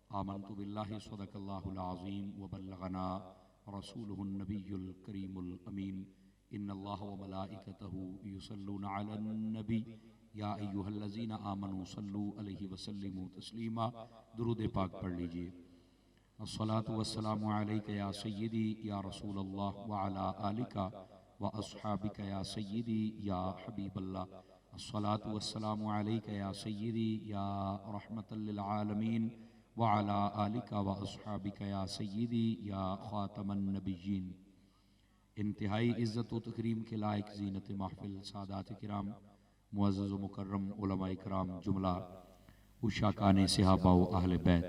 आमन्तु बिल्लाहि सदक़ल्लाहुल अज़ीम व बल्लगना रसूलुहुन नबियुल करीमुल अमीन इन्नल्लाह व मलाइकतहु युसल्लूना अलन नबी या अय्युहल्लज़ीना आमनू सल्लू अलैहि वसल्लिमू तस्लीमा। दुरूद पाक पढ़ लीजिए। अस्सलातु वस्सलामु अलैका या सय्यदी या रसूलल्लाह व अला आलिका व अस्हाबिका या सय्यदी या हबीबल्लाह। अस्सलातु वस्सलामु अलैका या सय्यदी या रहमतल लिल आलमीन व अला आलिका व अस्हाबिका या सय्यदी या खातमन नबिय्यीन। इंतहाई इज़्ज़त व तकरीम के लायक ज़ीनत महफ़िल सादात किराम मुअज़्ज़ज़ व मुकर्रम उलमाए किराम जुमला उशाकाने सहाबा व अहले बैत,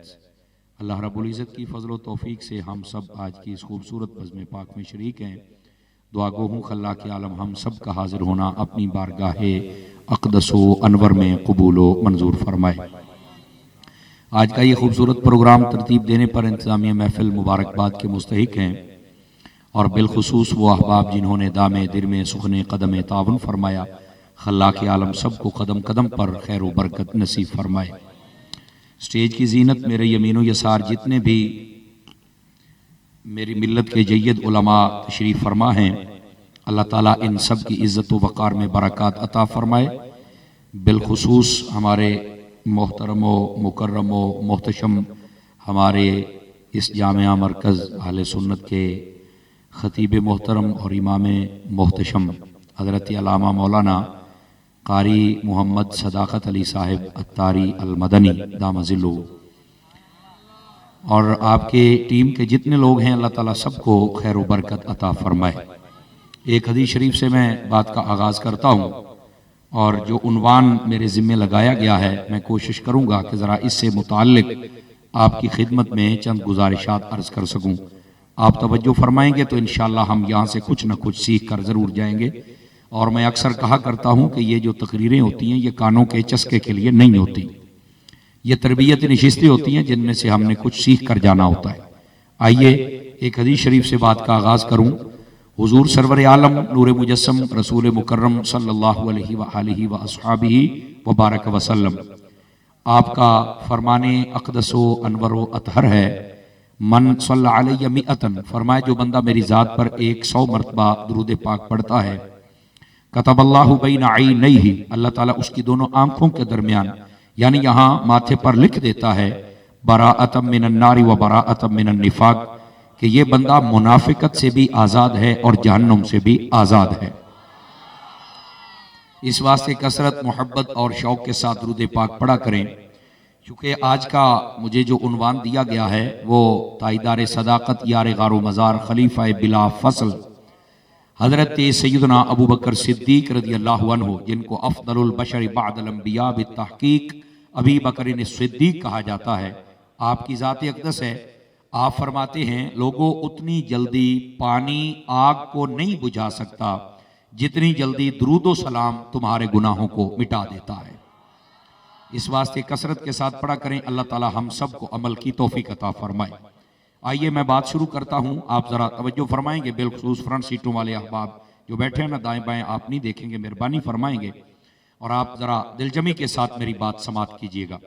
अल्लाह रब्बुल इज़्ज़त की फ़ज़ल व तौफ़ीक से हम सब आज की इस खूबसूरत बज़्म पाक में शरीक हैं। दुआ गो हूँ खल्ला के आलम हम सब का हाजिर होना अपनी बारगाहे अक़दस व अनवर में कबूल व मंजूर फरमाए। आज का ये खूबसूरत प्रोग्राम तरतीब देने पर इंतज़ामिया महफ़िल मुबारकबाद के मुस्तहिक हैं और बिलखुसूस वो अहबाब जिन्होंने दामे दिरमे सुखने कदम तावन फरमाया। खल्ला के आलम सब को कदम कदम पर खैर व बरकत नसीब फरमाए। स्टेज की जीनत मेरे यमीनो यसार जितने भी मेरी मिल्लत के जय्यद उलमा तशरीफ़ फरमा हैं, अल्लाह ताला इन सब की इज़्ज़त व वक़ार में बरक़ात अता फ़रमाए। बिलखुसूस हमारे मोहतरम व मुकर्रम व मोहतशम हमारे इस जामिया मरकज़ अहले सुन्नत के ख़तीब मोहतरम और इमाम मोहतशम हज़रत अल्लामा मौलाना कारी मोहम्मद सदाकत अली साहिब अत्तारी अल-मदनी दामज़िल्लु और आपके टीम के जितने लोग हैं, अल्लाह ताला सबको खैर व बरकत अता फ़रमाए। एक हदीस शरीफ से मैं बात का आगाज़ करता हूँ और जो उन्वान मेरे ज़िम्मे लगाया गया है मैं कोशिश करूँगा कि ज़रा इससे मुताल्लिक़ आपकी खिदमत में चंद गुजारिशात अर्ज़ कर सकूँ। आप तवज्जो फरमाएंगे तो इंशाअल्लाह हम यहाँ से कुछ न कुछ सीख कर ज़रूर जाएंगे। और मैं अक्सर कहा करता हूँ कि ये जो तकरीरें होती हैं ये कानों के चस्के के लिए नहीं होती, ये तरबियत नशिस्तें होती हैं जिनमें से हमने कुछ सीख कर जाना होता है। आइए एक हदीस शरीफ से बात का आगाज़ करूँ। हुजूर सरवर आलम नूर मुजस्सम रसूल मुकर्रम सल्लल्लाहु अलैहि व आलिहि व अस्हाबिही व बारक वसल्लम, आपका फरमाने अक़दस व अनवर व अतहर है, मन सल्ला अलैहि मिअतन, फरमाए जो बंदा मेरी ज़ात पर 100 मरतबा दुरूद पाक पढ़ता है, कतबल्लाहु बैन ऐनैहि, अल्लाह ताला उसकी दोनों आंखों के दरमियान यानी यहाँ माथे पर लिख देता है, बराअतम मिनन नारी व बराअतम मिनन निफाक, कि ये बंदा मुनाफिकत से भी आज़ाद है और जहन्नुम से भी आज़ाद है। इस वास्ते कसरत मोहब्बत और शौक़ के साथ दुरूद पाक पढ़ा करें। चूँकि आज का मुझे जो उन्वान दिया गया है वो ताईदार सदाकत यार गारो मज़ार खलीफा बिला फसल हज़रत सैयदना अबू बकर सिद्दीक रज़ियल्लाहु अन्हु, जिनको अफ़दलुल बशर बअदल अंबिया बित्तहक़ीक़ अबी बकर सिद्दीक कहा जाता है, आपकी ज़ात अक़दस है। आप फरमाते हैं लोगों उतनी जल्दी पानी आग को नहीं बुझा सकता जितनी जल्दी दुरूद सलाम तुम्हारे गुनाहों को मिटा देता है। इस वास्ते कसरत के साथ पढ़ा करें। अल्लाह ताला हम सब को अमल की तौफीक अता फरमाए। आइए मैं बात शुरू करता हूँ, आप ज़रा तवज्जो फरमाएंगे। बिलखुसूस फ्रंट सीटों वाले अहबाब जो बैठे हैं ना दाएं बाएं, आप नहीं देखेंगे, मेहरबानी फरमाएंगे और आप ज़रा दिलजमी के साथ मेरी बात समात कीजिएगा।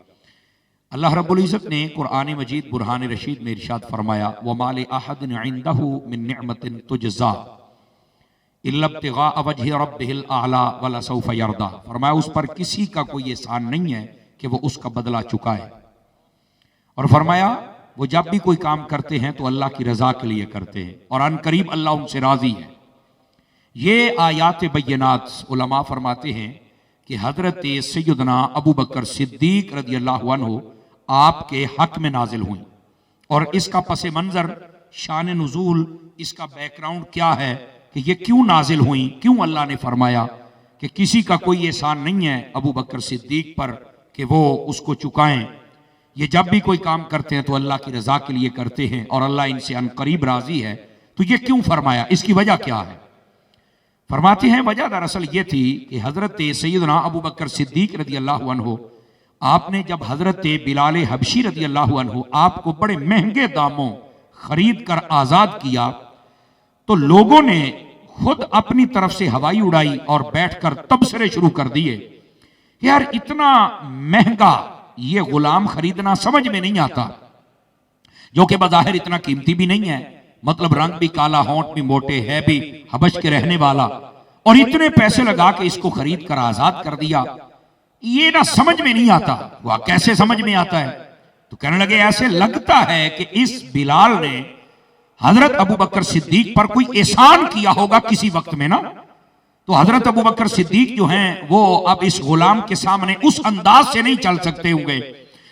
अल्लाह रब्बुल इज़्ज़त ने कुरान मजीद बुरहान रशीद में इरशाद फरमाया, वमा लि अहदिन इंदहु मिन निअमतिन तुजज़ा इल्ला इब्तिग़ाअ वजहि रब्बिहिल आला वला सौफ़ यरदा, फरमाया उस पर किसी का कोई एहसान नहीं है कि वो उसका बदला चुकाए। और फरमाया वो जब भी कोई काम करते हैं तो अल्लाह की रजा के लिए करते हैं और अनकरीब अल्लाह उनसे राजी है। ये आयात बय्यनात उलमा फरमाते हैं कि हजरत सैयदना अबू बकर सिद्दीक रज़ियल्लाहु अन्हु आपके हक में नाजिल हुई और इसका पस मंजर शान नुज़ूल, इसका बैकग्राउंड क्या है कि ये क्यों नाजिल हुई, क्यों अल्लाह ने फरमाया कि किसी का कोई एहसान नहीं है अबू बकर सिद्दीक पर कि वो उसको चुकाएं। ये जब भी कोई काम करते हैं तो अल्लाह की रजा के लिए करते हैं और अल्लाह इनसे अनकरीब राजी है। तो ये क्यों फरमाया, इसकी वजह क्या है? फरमाते हैं वजह दरअसल ये थी कि हजरत सैयदना अबू बकर सिद्दीक रज़ियल्लाहु अन्हु, आपने जब हजरत बिलाल हबशी रज़ियल्लाहु अन्हु आपको बड़े महंगे दामों खरीद कर आजाद किया तो लोगों ने खुद अपनी तरफ से हवाई उड़ाई और बैठकर तबसरे शुरू कर दिए। यार इतना महंगा ये गुलाम खरीदना समझ में नहीं आता, जो कि बज़ाहिर इतना कीमती भी नहीं है, मतलब रंग भी काला, होंठ भी मोटे, है भी हबश के रहने वाला, और इतने पैसे लगा के इसको खरीद कर आजाद कर दिया। ये ना समझ में नहीं आता। वह कैसे समझ में आता है? तो कहने लगे ऐसे लगता है कि इस बिलाल ने हजरत अबू बकर सिद्दीक पर कोई एहसान किया होगा किसी वक्त में ना। तो हजरत अबू बकर सिद्दीक जो हैं वो अब इस गुलाम के सामने उस अंदाज से नहीं चल सकते होंगे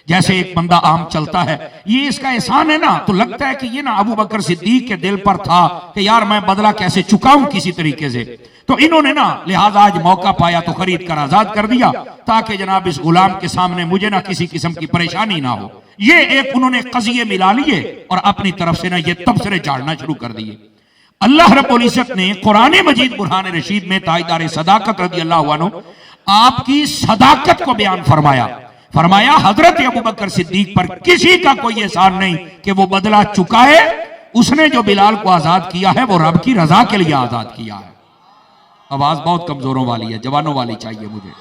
जैसे एक बंदा आम चलता है। ये इसका एहसान है ना। तो लगता है कि ये ना अबू बकर सिद्दीक के दिल पर था कि यार मैं बदला कैसे चुकाऊं किसी तरीके से। तो इन्होंने ना लिहाजा आज मौका पाया तो खरीद कर आजाद कर दिया, ताकि जनाब इस गुलाम के सामने मुझे ना किसी किस्म की परेशानी ना हो। ये एक उन्होंने कज़िये मिला लिए और अपनी तरफ से ना ये तबसरे झाड़ना शुरू कर दिए। अल्लाह रब्बुल इज्जत ने कुरान मजीद बुरहान रशीद में ताइदार सदाकत रज़ियल्लाहु अन्हु आपकी सदाकत को बयान फरमाया। फरमाया हजरत अबू बकर सिद्दीक पर किसी का कोई एहसान नहीं कि वो बदला चुकाए। उसने जो बिलाल को आजाद किया है वो रब की रजा के लिए आजाद किया है। आवाज बहुत कमजोरों वाली है, जवानों वाली चाहिए मुझे।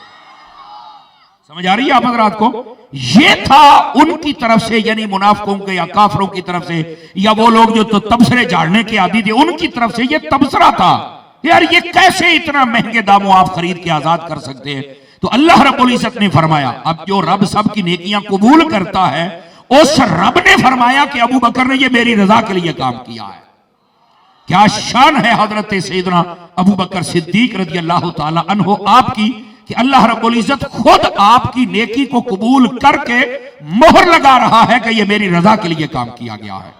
समझ आ रही है आप हजरात को? ये था उनकी तरफ से, यानी मुनाफिकों के या काफरों की तरफ से, या वो लोग जो तो तबसरे झाड़ने के आदी थे उनकी तरफ से ये तबसरा था यार ये कैसे इतना महंगे दामों आप खरीद के आजाद कर सकते हैं। तो अल्लाह रब्बुल इज्जत ने फरमाया, अब जो रब सब की नेकियां कबूल करता है उस रब ने फरमाया कि अबू बकर ने ये मेरी रजा के लिए काम किया है। क्या शान है हजरत सैयदना अबू बकर सिद्दीक रज़ियल्लाहु ताला अन्हु आपकी कि अल्लाह रब्बुल इज्जत खुद आपकी नेकी को कबूल करके मोहर लगा रहा है कि ये मेरी रजा के लिए काम किया गया है।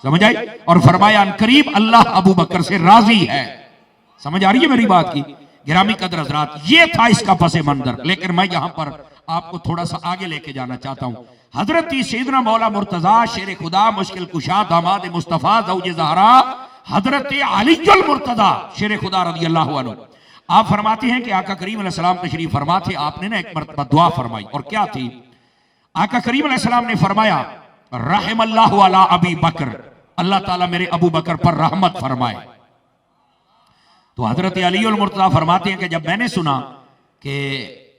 समझ आई? और फरमाया करीब अल्लाह अबू बकर से राजी है। समझ आ रही है मेरी बात की? गिरामी कदर हजरात, ये था इसका पसे मंजर। लेकिन मैं यहां पर आपको थोड़ा सा आगे लेके जाना चाहता हूं। हजरत सैयदना मौला मुर्तजा शेर खुदा मुश्किल कुशा दामाद मुस्तफा ज़ौज ज़हरा हजरत अलीजुल मुर्तजा शेर खुदा रज़ियल्लाहु अन्हु आप फरमाते हैं कि आका करीम अलैहिस्सलाम तशरीफ फरमा थे। आपने ना एक मरतबा दुआ फरमाई, और क्या थी? आका करीम अलैहिस्सलाम ने फरमाया रहमल्लाहु अला अबी बकर, अल्लाह ताला मेरे अबू बकर पर रहमत फरमाए। तो हजरत अलीउल मुर्तजा फरमाते हैं कि जब मैंने सुना कि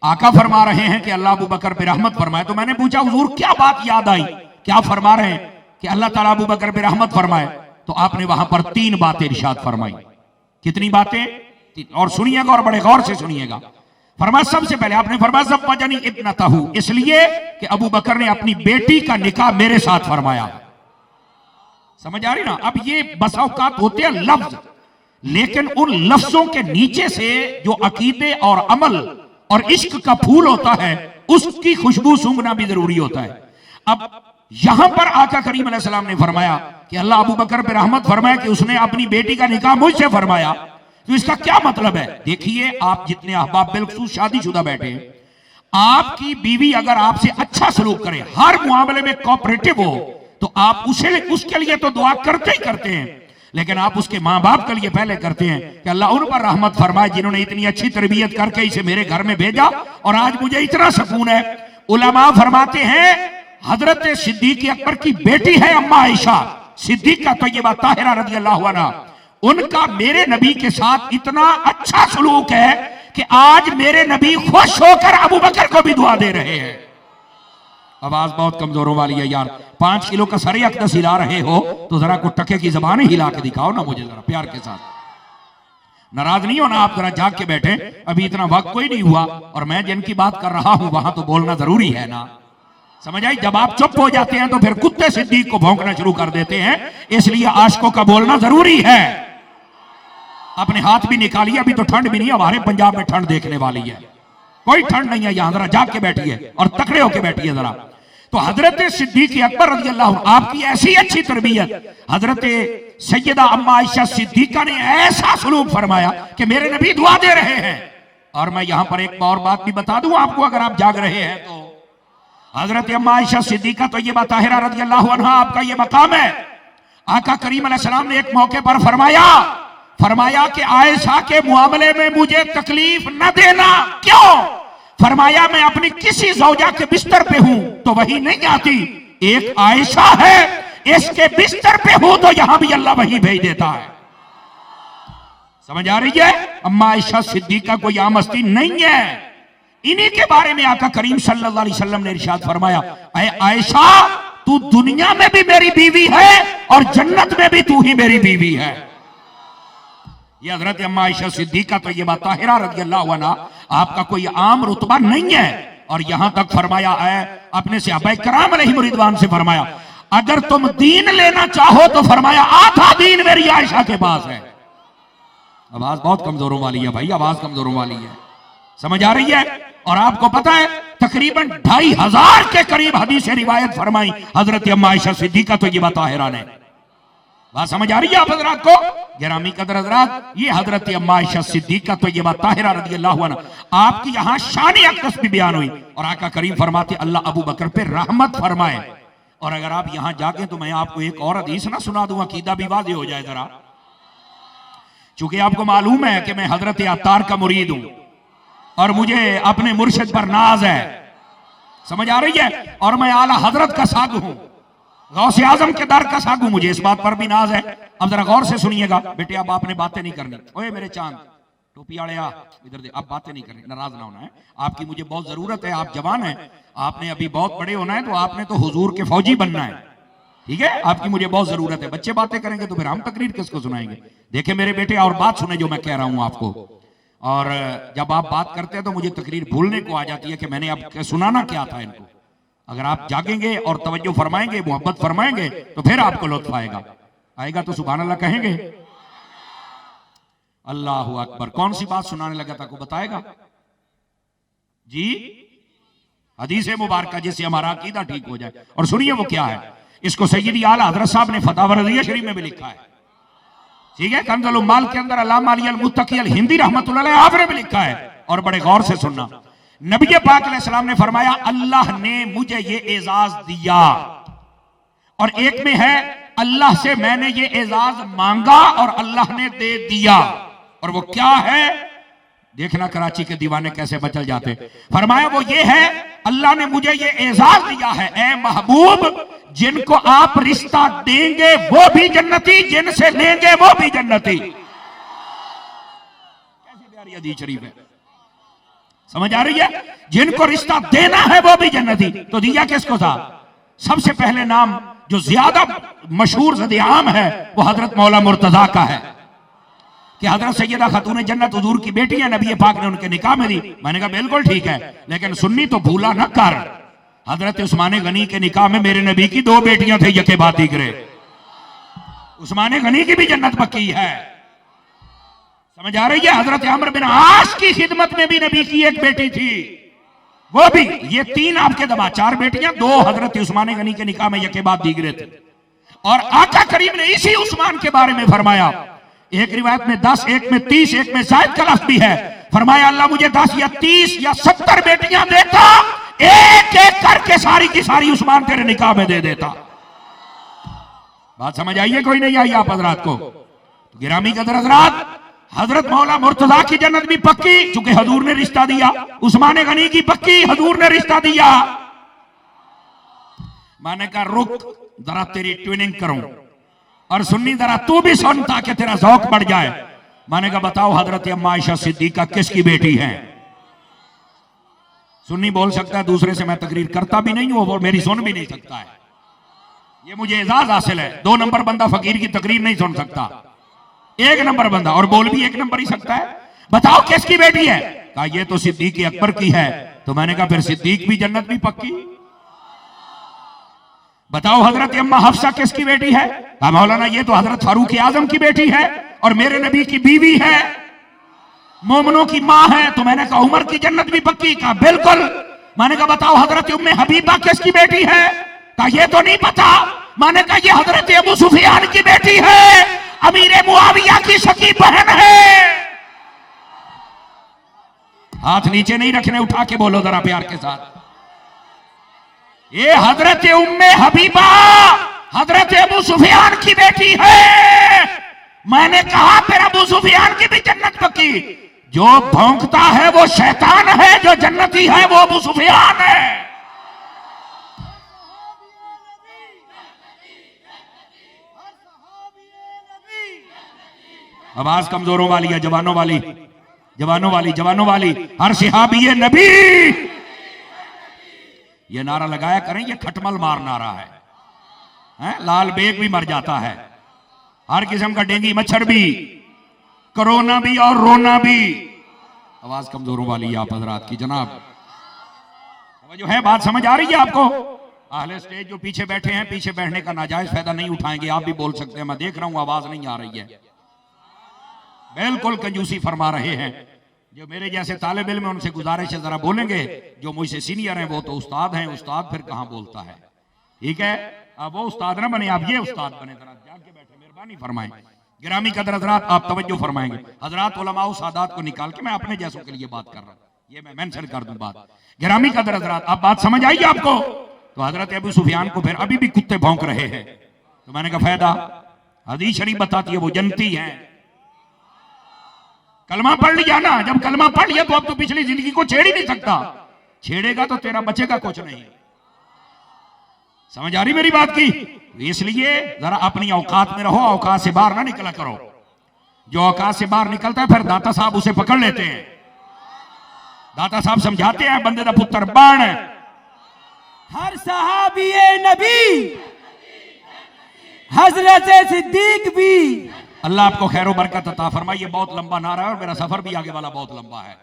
आका फरमा रहे हैं कि अल्लाह अबू बकर पे रहमत फरमाए, तो मैंने पूछा हुजूर क्या बात याद आई, क्या फरमा रहे हैं कि अल्लाह ताला अबू बकर पे रहमत फरमाए? तो आपने वहां पर 3 बातें इरशाद फरमाई। कितनी बातें? और सुनिएगा और बड़े गौर से सुनिएगा। फरमाया सबसे पहले आपने फरमाया ज़व्वजनी इब्नतहू, इसलिए कि अबू बकर ने अपनी बेटी का निकाह मेरे साथ फरमाया। समझ आ रही ना? अब ये बस औकात होते हैं लफ्ज, लेकिन उन लफ्जों के नीचे से जो अकीदे और अमल और इश्क का फूल होता है उसकी खुशबू सूंघना भी जरूरी होता है। अब यहां पर आका करीम अलैहिस्सलाम ने फरमाया कि अल्लाह अबू बकर पे रहमत फरमाया कि उसने अपनी बेटी का निकाह मुझसे फरमाया। तो इसका क्या मतलब है? देखिए, आप जितने अहबाब बिलखुसूस शादीशुदा बैठे हैं, आपकी बीवी अगर आपसे अच्छा सलूक करे, हर मामले में कोऑपरेटिव हो, तो आप उसके लिए तो दुआ करते ही करते हैं, लेकिन आप उसके माँ बाप के लिए पहले करते हैं कि अल्लाह उन पर रहमत फरमाए जिन्होंने इतनी अच्छी तरबियत करके इसे मेरे घर में भेजा और आज मुझे इतना सुकून है। उलमा फरमाते हैं हजरत सिद्दीक अकबर की बेटी है अम्मा आयशा सिद्दीका तय्यबा ताहिरा रज़ियल्लाहु अन्हा, उनका मेरे नबी के साथ इतना अच्छा सलूक है कि आज मेरे नबी खुश होकर अबू बकर को भी दुआ दे रहे हैं। आवाज बहुत कमजोरों वाली है यार। 5 किलो का सरे अकदस हिला रहे हो तो जरा को टके की जबान हिला के दिखाओ ना मुझे जरा प्यार के साथ। नाराज नहीं होना आप, जरा जाग के बैठे, अभी इतना वक्त कोई नहीं हुआ और मैं जिनकी बात कर रहा हूं वहां तो बोलना जरूरी है ना। समझ आई? जब आप चुप हो जाते हैं तो फिर कुत्ते सिद्दीक को भौंकना शुरू कर देते हैं, इसलिए आशिकों का बोलना जरूरी है। अपने हाथ भी निकालिए, अभी तो ठंड भी नहीं, हमारे पंजाब में ठंड देखने वाली है, कोई ठंड नहीं है यहां। जरा जाग के बैठिए और तकड़े होके बैठिए जरा। तो हजरत सिद्दीक अकबर रज़ियल्लाहु अन्हु आपकी ऐसी अच्छी तरबियत, हजरत सैयदा अम्मा आयशा सिद्दीका ने ऐसा सलूक फरमाया कि मेरे नबी दुआ दे रहे हैं। और मैं यहां पर एक और बात भी बता दूं आपको, अगर आप जाग रहे हैं तो हजरत अम्मा आयशा सिद्दीका तय्यबा ताहिरा रज़ियल्लाहु अन्हा आपका ये मकाम है। आका करीम अलैहिस्सलाम ने एक मौके पर फरमाया कि आयशा के मामले में मुझे तकलीफ न देना। क्यों? फरमाया मैं अपनी किसी ज़ौजा के बिस्तर पे हूं तो वही नहीं आती, एक आयशा है इसके बिस्तर पे हूं तो यहां भी अल्लाह वही भेज देता है। समझ आ रही है? अम्मा आयशा सिद्दीका कोई आम हस्ती नहीं है। इन्हीं के बारे में आका करीम सल्लल्लाहु अलैहि वसल्लम ने इरशाद फरमाया, आयशा तू दुनिया में भी मेरी बीवी है और जन्नत में भी तू ही मेरी बीवी है। ये हजरत अम्मा आयशा सिद्दीका तय्यबा ताहिरा रज़ियल्लाहु अन्हा, आपका कोई आम रुतबा नहीं है। और यहां तक फरमाया है अपने सहाबा किराम अलैहिम रिदवान से, फरमाया अगर तुम दीन लेना चाहो तो फरमाया आधा दीन मेरी आयशा के पास है। आवाज बहुत कमजोरों वाली है भाई, आवाज कमजोरों वाली है, समझ आ रही है? और आपको पता है तकरीबन 2500 के करीब हदीसें रिवायत फरमाई हजरत अम्मा आयशा सिद्दीका तय्यबा ताहिरा ने। बात समझ आ रही है आप हजरात को? गिरामी कदर हजरात, ये हजरत अम्मा आयशा सिद्दीका तय्यबा ताहिरा रज़ियल्लाहु अन्हा आपकी यहां शान अक़दस भी बयान हुई। और आका करीम फरमाते अल्लाह अबू बकर पे रहमत फरमाए। और अगर आप यहां जाके तो मैं आपको एक और हदीस ना सुना दूं, अकीदा भी वाज़ेह हो जाए जरा। चूंकि आपको मालूम है कि मैं हजरत अत्तार का मुरीद हूं और मुझे अपने मुर्शिद पर नाज है, समझ आ रही है? और मैं आला हजरत का साग हूं, गौसे आजम के दर का साग हूं, मुझे इस बात पर भी नाज है। अब जरा गौर से सुनिएगा बेटे, अब आपने बातें नहीं करनी। ओए मेरे चांद टोपी वाले आ इधर दे, अब बातें नहीं करनी, नाराज ना होना है। आपकी मुझे बहुत जरूरत है, आप जवान हैं, आपने अभी बहुत बड़े होना है, तो आपने तो हुजूर के फौजी बनना है, ठीक है? आपकी मुझे बहुत जरूरत है। बच्चे बातें करेंगे तो फिर हम तकरीर किसको सुनाएंगे? देखे मेरे बेटे, और बात सुने जो मैं कह रहा हूं आपको। और जब आप बात करते हैं तो मुझे तकरीर भूलने को आ जाती है कि मैंने अब सुनाना क्या था इनको। अगर आप जागेंगे और तवज्जो फरमाएंगे, मोहब्बत फरमाएंगे तो फिर आपको लुत्फ आएगा। आएगा तो सुभान अल्लाह कहेंगे? अल्लाहु अकबर। कौन सी बात सुनाने लगा था, को बताएगा जी? हदीस मुबारक जिससे हमारा अकीदा ठीक हो जाए। और सुनिए वो क्या है, इसको सैयदी आला हजरत साहब ने फतवा रज़िया शरीफ में भी लिखा है, ठीक है? कंज़ुल उम्माल के अंदर अल्लामा अली अल मुत्तकी अल हिंदी रहमतुल्लाह अलैह आपने भी लिखा है। और बड़े गौर से सुनना, नबी पाक अलैहिस्सलाम ने फरमाया अल्लाह ने मुझे ये एजाज दिया, और एक में है अल्लाह से मैंने ये एजाज मांगा और अल्लाह ने दे दिया। और वो क्या है देखना, कराची के दीवाने कैसे बचल जाते। फरमाया वो ये है अल्लाह ने मुझे ये एजाज दिया है, ए महबूब जिनको आप रिश्ता देंगे वो भी जन्नती, जिनसे लेंगे वो भी जन्नती। कैसी प्यारी हदीस शरीफ है, समझ आ रही है? जिनको रिश्ता देना है वो भी जन्नती। तो दिया किसको था? सबसे पहले नाम जो ज्यादा मशहूर ज़द-ए-आम है वो हजरत मौला मुर्तजा का है कि हजरत सैयदा खातून जन्नत हुजूर की बेटी है, नबी पाक ने उनके निकाह में दी। मैंने कहा बिल्कुल ठीक है, लेकिन सुन्नी तो भूला न कर, हजरत उस्मान गनी के निकाह में मेरे नबी की 2 बेटियां थे, यके बात करे। उस्मान गनी की भी जन्नत पक्की है, समझ आ रही है? हजरत अमर बिन आस की खिदमत में भी नबी की एक बेटी थी, वो भी। ये 3 आपके दबा 4 बेटियां, 2 हजरत उस्मान गनी के निकाह में यके बाद दीगरे थे। और आका करीम ने इसी उस्मान के बारे में फरमाया, एक रिवायत में 10, एक में 30, एक में शायद का लफ्ज़ भी है, फरमाया अल्लाह मुझे 10 या 30 या 70 बेटियां देता, एक एक करके सारी की सारी उस्मान तेरे निकाह में दे देता। बात समझ आइए कोई नहीं आई आप हजरात को? तो गिरामी कदर हजरात, हजरत मौला मुर्तजा की जन्नत भी पक्की चूंकि हजूर ने रिश्ता दिया, उस्मान गनी की पक्की, हजूर ने रिश्ता दिया। मैंने कहा रुक जरा तेरी ट्विनिंग करूं, और सुन्नी जरा तू भी सुन ताकि तेरा ज़ौक बढ़ जाए। मैंने कहा बताओ हजरत अम्मा आयशा सिद्दीका किसकी बेटी है? सुन्नी बोल सकता है, दूसरे से मैं तकरीर करता भी नहीं हूं, वो मेरी सुन भी नहीं सकता है, ये मुझे एजाज हासिल है। 2 नंबर बंदा फकीर की तकरीर नहीं सुन सकता, 1 नंबर बंदा, और बोल भी 1 नंबर ही सकता है। बताओ किसकी बेटी है? कहा ये तो सिद्दीक अकबर की है। तो मैंने कहा फिर सिद्दीक भी जन्नत भी पक्की। बताओ हजरत अम्मा हफ्सा किसकी बेटी है? कहा मौलाना ये तो हजरत फारूक आजम की बेटी है और मेरे नबी की बीवी है, मोमनों की माँ है। तो मैंने कहा उमर की जन्नत भी पक्की। कहा बिल्कुल। मैंने कहा बताओ हजरत उम्मे हबीबा किसकी बेटी है? कहा ये तो नहीं पता। मैंने कहा ये हजरत अबू सुफियान की बेटी है, अमीर मुआविया की सकी बहन है। हाथ नीचे नहीं रखने, उठा के बोलो जरा प्यार के साथ। ये हजरत उम्मे हबीबा हजरत अबू सुफियान की बेटी है। मैंने कहा फिर अबू सुफियान की भी जन्नत पक्की। जो भौंकता है वो शैतान है, जो जन्नती है वो अबू सुफियान है। आवाज कमजोरों वाली है, जवानों वाली, जवानों वाली, जवानों वाली। हर सहाबी नबी ये नारा लगाया करें, ये खटमल मार नारा है। लाल बेग भी मर जाता है, हर किस्म का डेंगू मच्छर भी, कोरोना भी और रोना भी। आवाज कमजोरों वाली है आप हजरात की जनाब, जो है बात समझ आ रही है आपको? अहले स्टेज जो पीछे बैठे हैं, पीछे बैठने का नाजायज फायदा नहीं उठाएंगे, आप भी बोल सकते हैं। मैं देख रहा हूं आवाज नहीं आ रही है, बिल्कुल कंजूसी फरमा रहे हैं। जो मेरे जैसे तालिब इल्म है उनसे गुजारिश है जरा बोलेंगे, जो मुझसे सीनियर हैं वो तो उस्ताद हैं, उस्ताद फिर कहां बोलता है, ठीक है? अब वो उस्ताद ना बने, आप ये उस्ताद बने, जरा जाके बैठे, मेहरबानी फरमाएं। गिरामी कदर हजरात, आप तवज्जो फरमाएंगे। हजरात उलमाओ सादात को निकाल के मैं अपने जैसों के लिए बात कर रहा हूं, ये मैं मेंशन कर दूं बात। गिरामी कदर हजरात, आप बात समझ आई आपको? तो हजरत अबू सुफियान को फिर अभी भी कुत्ते भौंक रहे हैं, तो मैंने कहा फायदा, हदीस शरीफ बताती है वो जनती है। कलमा पढ़ लिया ना, जब कलमा पढ़ लिया तो अब तो पिछली जिंदगी को छेड़ ही नहीं सकता, छेड़ेगा तो तेरा बचेगा कुछ नहीं। समझ आ रही मेरी बात की? इसलिए जरा अपनी औकात में रहो, औकात से बाहर ना निकला करो। जो औकात से बाहर निकलता है फिर दाता साहब उसे पकड़ लेते हैं। दाता साहब समझाते हैं बंदे दा पुत्र बाण हर सहाबी नबी हजरत सिद्दीक भी। अल्लाह आपको खैर बरकत अता फरमाइए। बहुत लंबा नारा है और मेरा सफर भी आगे वाला बहुत लंबा है,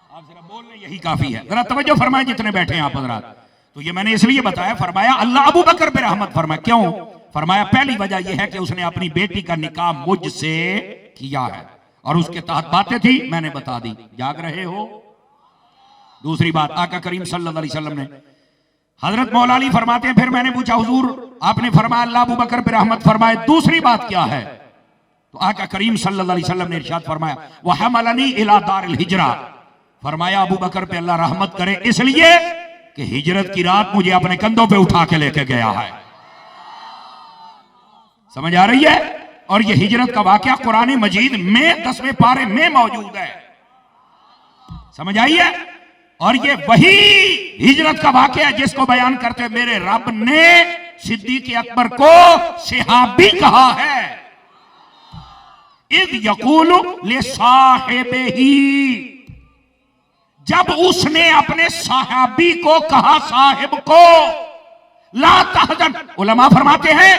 आप जरा बोल लें यही काफी है। जरा तवज्जो फरमाएं जितने बैठे हैं आप हजरात। तो ये मैंने इसलिए बताया, फरमाया अल्लाह अबू बकर पे रहमत फरमाया। क्यों? फरमाया पहली वजह यह है कि उसने अपनी बेटी का निकाह मुझसे किया है और उसके तहत बातें थी, मैंने बता दी, जाग रहे हो? दूसरी बात, आका करीम सल्लल्लाहु अलैहि वसल्लम ने, हजरत मौला अली फरमाते हैं, फिर मैंने पूछा हुजूर आपने फरमाया अल्लाह अबू बकर पे रहमत फरमाए, दूसरी बात क्या है? तो आका करीम सल्लल्लाहु अलैहि वसल्लम ने इरशाद फरमाया वह हमलनी इला दारिल हिजरा, फरमाया अबू बकर पे अल्लाह रहमत करे इसलिए कि हिजरत की रात मुझे अपने कंधों पे उठा के लेके गया है। समझ आ रही है? और ये हिजरत का वाकया कुरान मजीद में 10वें पारे में मौजूद है, समझ आई है? और ये वही हिजरत का वाकया जिसको बयान करते मेरे रब ने सिद्दीक अकबर को सहाबी कहा है। इद यकूल ले साहिबही, जब उसने अपने साहबी को कहा, साहिब को, ला तहज़न, उलमा फरमाते हैं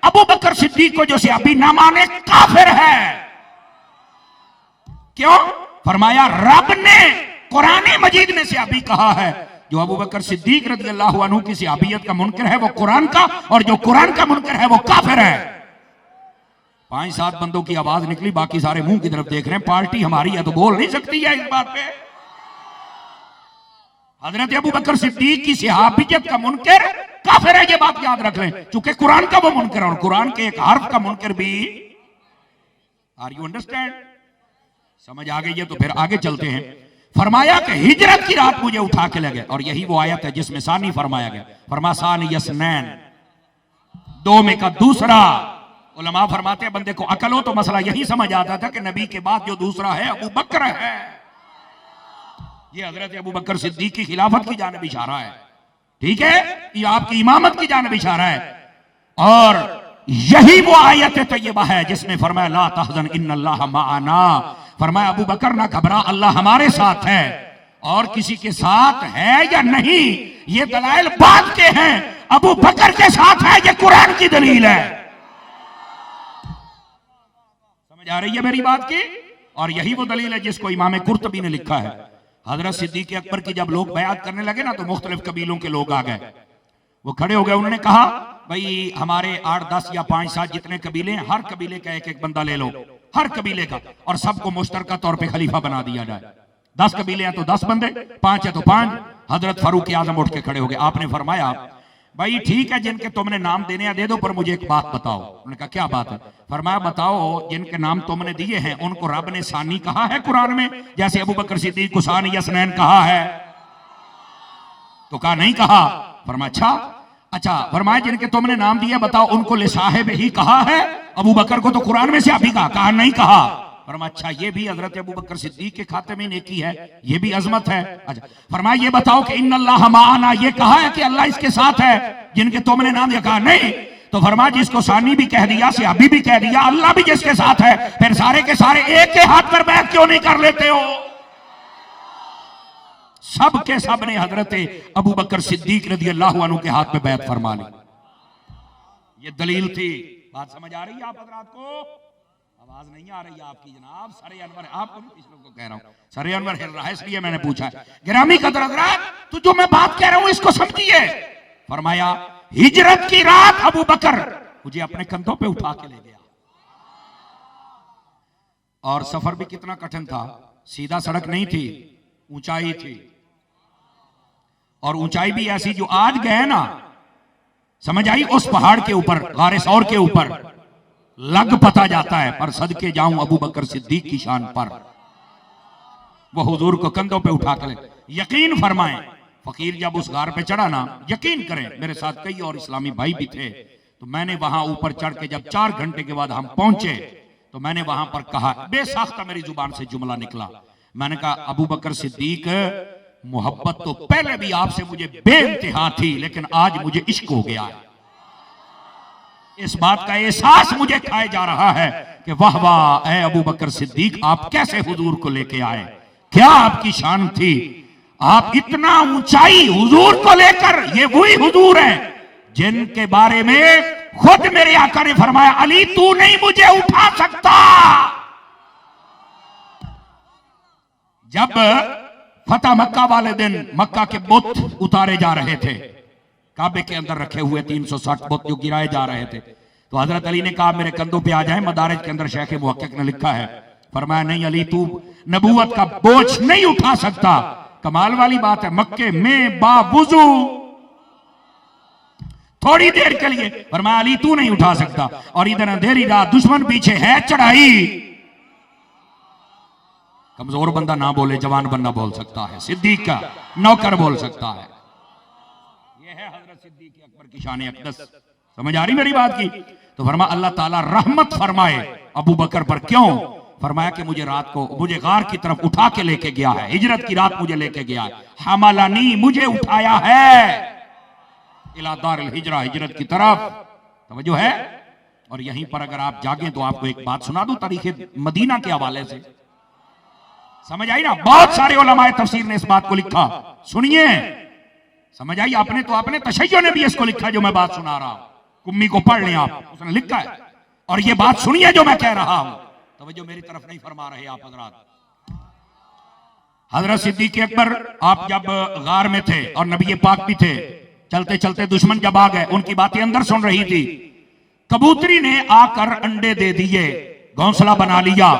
अबू बकर सिद्दीक को जो सहाबी ना माने काफिर है। क्यों? फरमाया रब ने कुरान मजीद में सहाबी कहा है, जो अबू बकर सिद्दीक रज़ी अल्लाहु अन्हु की सहाबियत का मुनकर है वो कुरान का, और जो कुरान का मुनकर है वो काफिर है। 5-7 बंदों की आवाज निकली, बाकी सारे मुंह की तरफ देख रहे हैं। पार्टी हमारी है तो बोल नहीं सकती है इस बात पे। हजरत अबू बकर सिद्दीक की सहाबियत का मुनकर काफिर है, ये बात याद रख लें, चूंकि कुरान का वो मुनकर है और कुरान के एक हर्फ का मुनकर भी। Are you understand? समझ आ गई है? तो फिर आगे चलते हैं। फरमाया कि हिजरत की रात मुझे उठा के ले गए, और यही वो आयत है जिसमें सानी फरमाया गया, फरमा सानी यसनैन, दो में का दूसरा। उलमा फरमाते हैं बंदे को अकल हो तो मसला यही समझ आता था कि नबी के बाद जो दूसरा है अबू बकर है। ये हजरत अबू बकर सिद्दीक की खिलाफत की जानिब इशारा है, ठीक है? ये आपकी इमामत की जानिब इशारा है। और यही वो आयत तैयबा है जिसमें फरमाया ला तहज़न इन्नल्लाह माअना, फरमाया अबू बकर ना घबरा, अल्लाह हमारे साथ है। और किसी के साथ है या नहीं ये दलाइल बात के हैं, अबू बकर के साथ है ये कुरान की दलील है। समझ आ रही है मेरी बात की? और यही वो दलील है जिसको इमाम कुर्तबी ने लिखा है। हजरत सिद्दीक अकबर की जब लोग बयात करने लगे ना तो मुख्तलिफ कबीलों के लोग आ गए, वो खड़े हो गए, उन्होंने कहा भाई हमारे 8-10 या 5-7 जितने कबीले हैं, हर कबीले का एक एक बंदा ले लो, हर कबीले का, और सबको मुश्तरका तौर पे खलीफा बना दिया जाए। 10 कबीले हैं तो 10 बंदे, 5 है तो 5। हजरत फारूक आजम उठ के खड़े हो गए। आपने फरमाया भाई ठीक है जिनके तुमने नाम देने हैं दे दो, पर मुझे एक बात बताओ। उन्होंने कहा क्या बात है? फरमाया बताओ जिनके नाम तुमने दिए हैं उनको रब ने सानी कहा है कुरान में, जैसे अबू बकर सिद्दीक को सानी यसनैन कहा है? तो कहा नहीं कहा। फरमाया अच्छा फरमाया जिनके तुमने नाम दिया बताओ उनको ले साहिब ही कहा है? अबू बकर को तो कुरान में से आप ही कहा नहीं कहा। फरमाया अच्छा ये भी हजरत अबू बकर सिद्दीक के खाते में नेकी है, ये भी अजमत है। अच्छा फरमाया ये बताओ कि इन्नल्लाह माअना ये कहा है कि अल्लाह इसके साथ है जिनके तुमने नाम दिया? कहा नहीं। तो फरमाया जिसको सानी भी कह दिया, सहाबी भी कह दिया, अल्लाह भी जिसके साथ है, फिर सारे के सारे एक के हाथ पर बैत क्यों नहीं कर लेते हो? सब के सब ने हजरत अबू बकर सिद्दीक रज़ी अल्लाहु अन्हु के हाथ पे बैत फरमा ली। ये दलील थी। बात समझ आ रही है आप हजरात को? आवाज नहीं आ रही है आपकी जनाब। सरे अनवर, आपको नहीं पिछलों को कह रहा हूं, सरे अनवर हिल रहा है इसलिए मैंने पूछा। गिरामी कदर हजरात, तो जो मैं बात कह रहा हूं इसको समझिए। फरमाया हिजरत की रात अबू बकर मुझे अपने कंधों पे उठा के ले गया, और सफर भी कितना कठिन था। सीधा सड़क नहीं थी, ऊंचाई थी, और ऊंचाई भी ऐसी जो आज गए ना, समझ आई, उस पहाड़ के ऊपर, गारे सौर के ऊपर लग पता जाता है। पर सदके जाऊं अबू बकर सिद्दीक की शान पर, वो हुजूर को कंधों पे उठा कर। यकीन फरमाएं, फकीर जब उस गार पे चढ़ा ना, यकीन करें, मेरे साथ कई और इस्लामी भाई भी थे, तो मैंने वहां ऊपर चढ़ के जब 4 घंटे के बाद हम पहुंचे, तो मैंने वहां पर कहा, बेसाख्ता मेरी जुबान से जुमला निकला, मैंने कहा अबू बकर सिद्दीक, मोहब्बत तो पहले भी आपसे मुझे बेइंतहा थी, लेकिन आज मुझे इश्क हो गया है। इस बात का एहसास मुझे खाए जा रहा है कि वाह वाह ऐ अबू बकर सिद्दीक, आप कैसे हुजूर को लेके आए, क्या आपकी शान थी, आप इतना ऊंचाई हुजूर को लेकर। ये वही हुजूर हैं जिनके बारे में खुद मेरे आका ने फरमाया, अली तू नहीं मुझे उठा सकता। जब फतह मक्का वाले दिन मक्का के बुत उतारे जा रहे थे, काबे के अंदर रखे हुए 360 बुत जो गिराए जा रहे थे, तो हजरत अली ने कहा मेरे कंधों पे आ जाए। मदारिज के अंदर शेख मुहक्किक ने लिखा है, फरमाया नहीं अली तू नबूवत का बोझ नहीं उठा सकता। कमाल वाली बात है, मक्के में बावुजू थोड़ी देर के लिए फरमाया अली तू नहीं उठा सकता, और इधर अंधेरी रात, दुश्मन पीछे है चढ़ाई। कमजोर बंदा ना बोले, जवान बंदा बोल सकता है, सिद्दीक का नौकर बोल सकता है। यह है हजरत सिद्दीक अकबर की शान अक़दस। समझ आ रही मेरी बात की? तो फरमाया अल्लाह ताला रहमत फरमाए अबू बकर पर। क्यों? फरमाया कि मुझे रात को, मुझे गार की तरफ उठा के लेके गया है, हिजरत की रात मुझे लेके गया है। हमलानी, मुझे उठाया है, इला दारिल हिजरा, हिजरत की तरफ। तवज्जो है? और यहीं पर अगर आप जागें तो आपको एक बात सुना दूं तारीख़ मदीना के हवाले से। समझ आई ना? बहुत सारे उलमाए तफसीर ने इस बात को लिखा, सुनिए, समझ आई? आपने तो अपने तशय्यो ने भी इसको लिखा जो मैं बात सुना रहा हूं, कुम्मी को पढ़ लें आप, उसने लिखा है। और ये बात सुनिए जो मैं कह रहा हूं, तवज्जो मेरी तरफ नहीं फरमा रहे आप हजरात। हजरत सिद्दीक अकबर आप जब गार में थे और नबी पाक भी थे, चलते चलते दुश्मन जब आ गए, उनकी बातें अंदर सुन रही थी। कबूतरी ने आकर अंडे दे दिए, घोंसला बना लिया,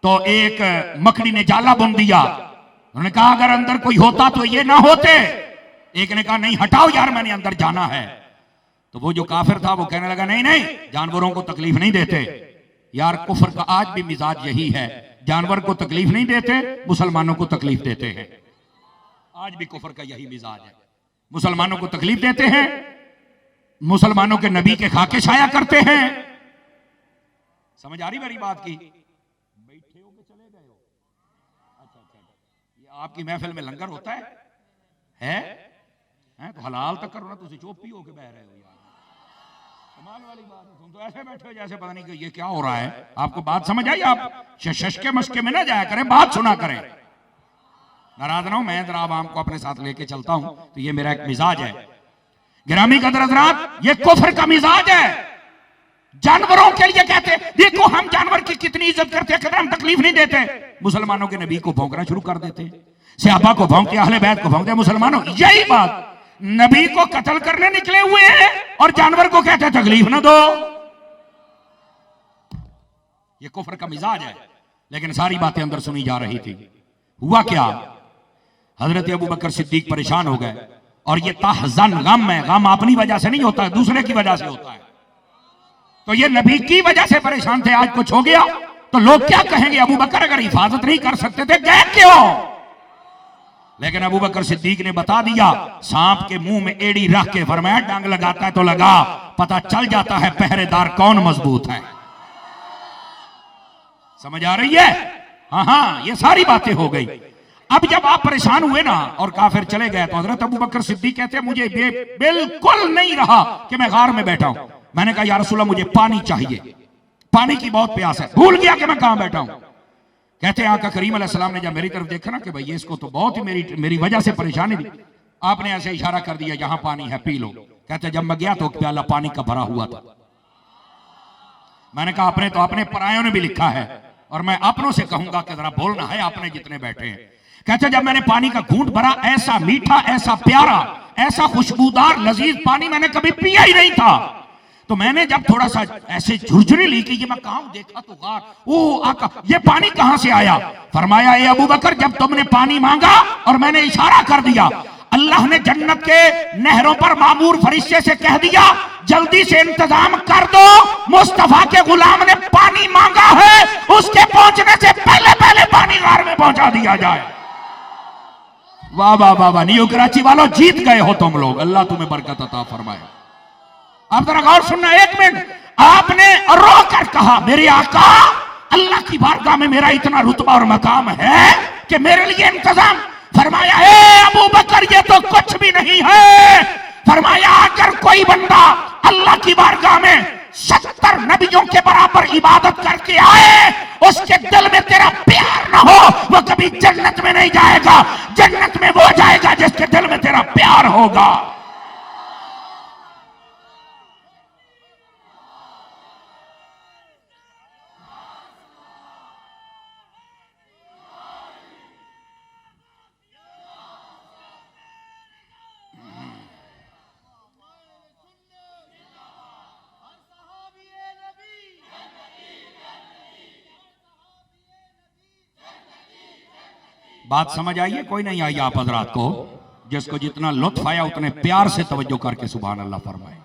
तो एक मकड़ी ने जाला बुन दिया। उन्होंने कहा अगर अंदर कोई होता तो ये ना होते। एक ने कहा नहीं हटाओ यार, मैंने अंदर जाना है। तो वो जो काफिर था वो कहने लगा नहीं नहीं, जानवरों को तकलीफ नहीं देते यार। कुफर का आज भी मिजाज यही है, जानवर को तकलीफ नहीं देते, मुसलमानों को तकलीफ देते हैं। आज भी कुफर का यही मिजाज है, मुसलमानों को तकलीफ देते हैं, मुसलमानों के नबी के खाके छाया करते हैं। समझ आ रही मेरी बात की? बैठे हो के चले गए हो? अच्छा अच्छा, ये आपकी महफिल में लंगर होता है? तो हलाल तक करो ना, तुम चोपी होके बह रहे हो यार, कमाल वाली बात है। तुम तो ऐसे बैठे हो जैसे पता नहीं कि ये क्या हो रहा है। आपको बात समझ आई? आप शशके मशके में ना जाया करें, बात सुना करें। नाराज ना हो, मैं जरा आवाम को अपने साथ लेके चलता हूं, तो ये मेरा एक मिजाज है। गिरामी कदर हज़रात, ये कुफ्र का मिजाज है। जानवरों के लिए कहते, देखो हम जानवर की कितनी इज्जत करते हैं, हम तकलीफ नहीं देते। मुसलमानों के नबी को भौंकना शुरू कर देते, सहाबा को भौंकते, अहले बैत को भौंकते। मुसलमानों यही बात, नबी को कत्ल करने निकले हुए हैं और जानवर को कहते हैं तकलीफ ना दो। ये कुफ्र का मिजाज है। लेकिन सारी बातें अंदर सुनी जा रही थी। हुआ क्या? हजरत अबू बकर सिद्दीक परेशान हो गए, और ये ताहज़न गम है, गम अपनी वजह से नहीं होता है, दूसरे की वजह से होता है। तो ये नबी की वजह से परेशान थे, आज कुछ हो गया तो लोग क्या कहेंगे? अबू बकर अगर हिफाजत नहीं कर सकते थे गए क्यों? लेकिन अबू बकर सिद्दीक ने बता दिया, सांप के मुंह में एड़ी रख के फरमाया डांग लगाता है तो लगा, पता चल जाता है पहरेदार कौन मजबूत है। समझ आ रही है? हाँ, ये सारी बातें हो गई। अब जब आप परेशान हुए ना और काफिर चले गए, तो हजरत अबू बकर सिद्दीक कहते हैं मुझे बिल्कुल नहीं रहा कि मैं गार में बैठा हूं। मैंने कहा या रसूलल्लाह मुझे पानी चाहिए, पानी की बहुत प्यास है, भूल गया कि मैं कहां बैठा हूं। कहते हैं आका करीम अलैहिस्सलाम ने जब मेरी तरफ देखा ना कि भाई इसको तो बहुत ही मेरी वजह से परेशानी थी, आपने ऐसे इशारा कर दिया यहां पानी है, पी लो। कहते जब मैं गया तो एक प्याला पानी का भरा हुआ था। मैंने कहा आपने तो अपने परायों ने भी लिखा है और मैं अपनों से कहूंगा कि जरा बोलना है आपने जितने बैठे हैं। कहते जब मैंने पानी का घूंट भरा, ऐसा मीठा, ऐसा प्यारा, ऐसा खुशबूदार लजीज पानी मैंने कभी पिया ही नहीं था। तो मैंने जब थोड़ा सा ऐसे झुरझुरी ली कि ये मैं कहां देखा तो गार, ओ आका ये पानी कहां से आया? फरमाया ए अबू बकर, जब तुमने पानी मांगा और मैंने इशारा कर दिया, अल्लाह ने जन्नत के नहरों पर मामूर फरिश्ते से कह दिया जल्दी से इंतजाम कर दो, मुस्तफा के गुलाम ने पानी मांगा है, उसके पहुंचने से पहले पहले पानी गार में पहुंचा दिया जाए। वाह वाह वाह वाह, न्यू कराची वालों जीत गए हो तुम लोग, अल्लाह तुम्हें बरकत अता फरमाए। आप जरा गौर सुनना, एक मिनट। आपने रो कर कहा मेरे आका, अल्लाह की बारगाह में मेरा इतना रुतबा और मकाम है कि मेरे लिए इंतजाम। फरमाया ए अबू बकर, ये तो कुछ भी नहीं है। फरमाया अगर कोई बंदा अल्लाह की बारगाह में 70 नबियों के बराबर इबादत करके आए, उसके दिल में तेरा प्यार ना हो, वो कभी जन्नत में नहीं जाएगा। जन्नत में वो जाएगा जिसके दिल में तेरा प्यार होगा। बात समझ आई है? कोई नहीं आई आप हजरात को? जिसको जितना लुत्फ आया उतने प्यार से तवज्जो करके सुभान अल्लाह फरमाए।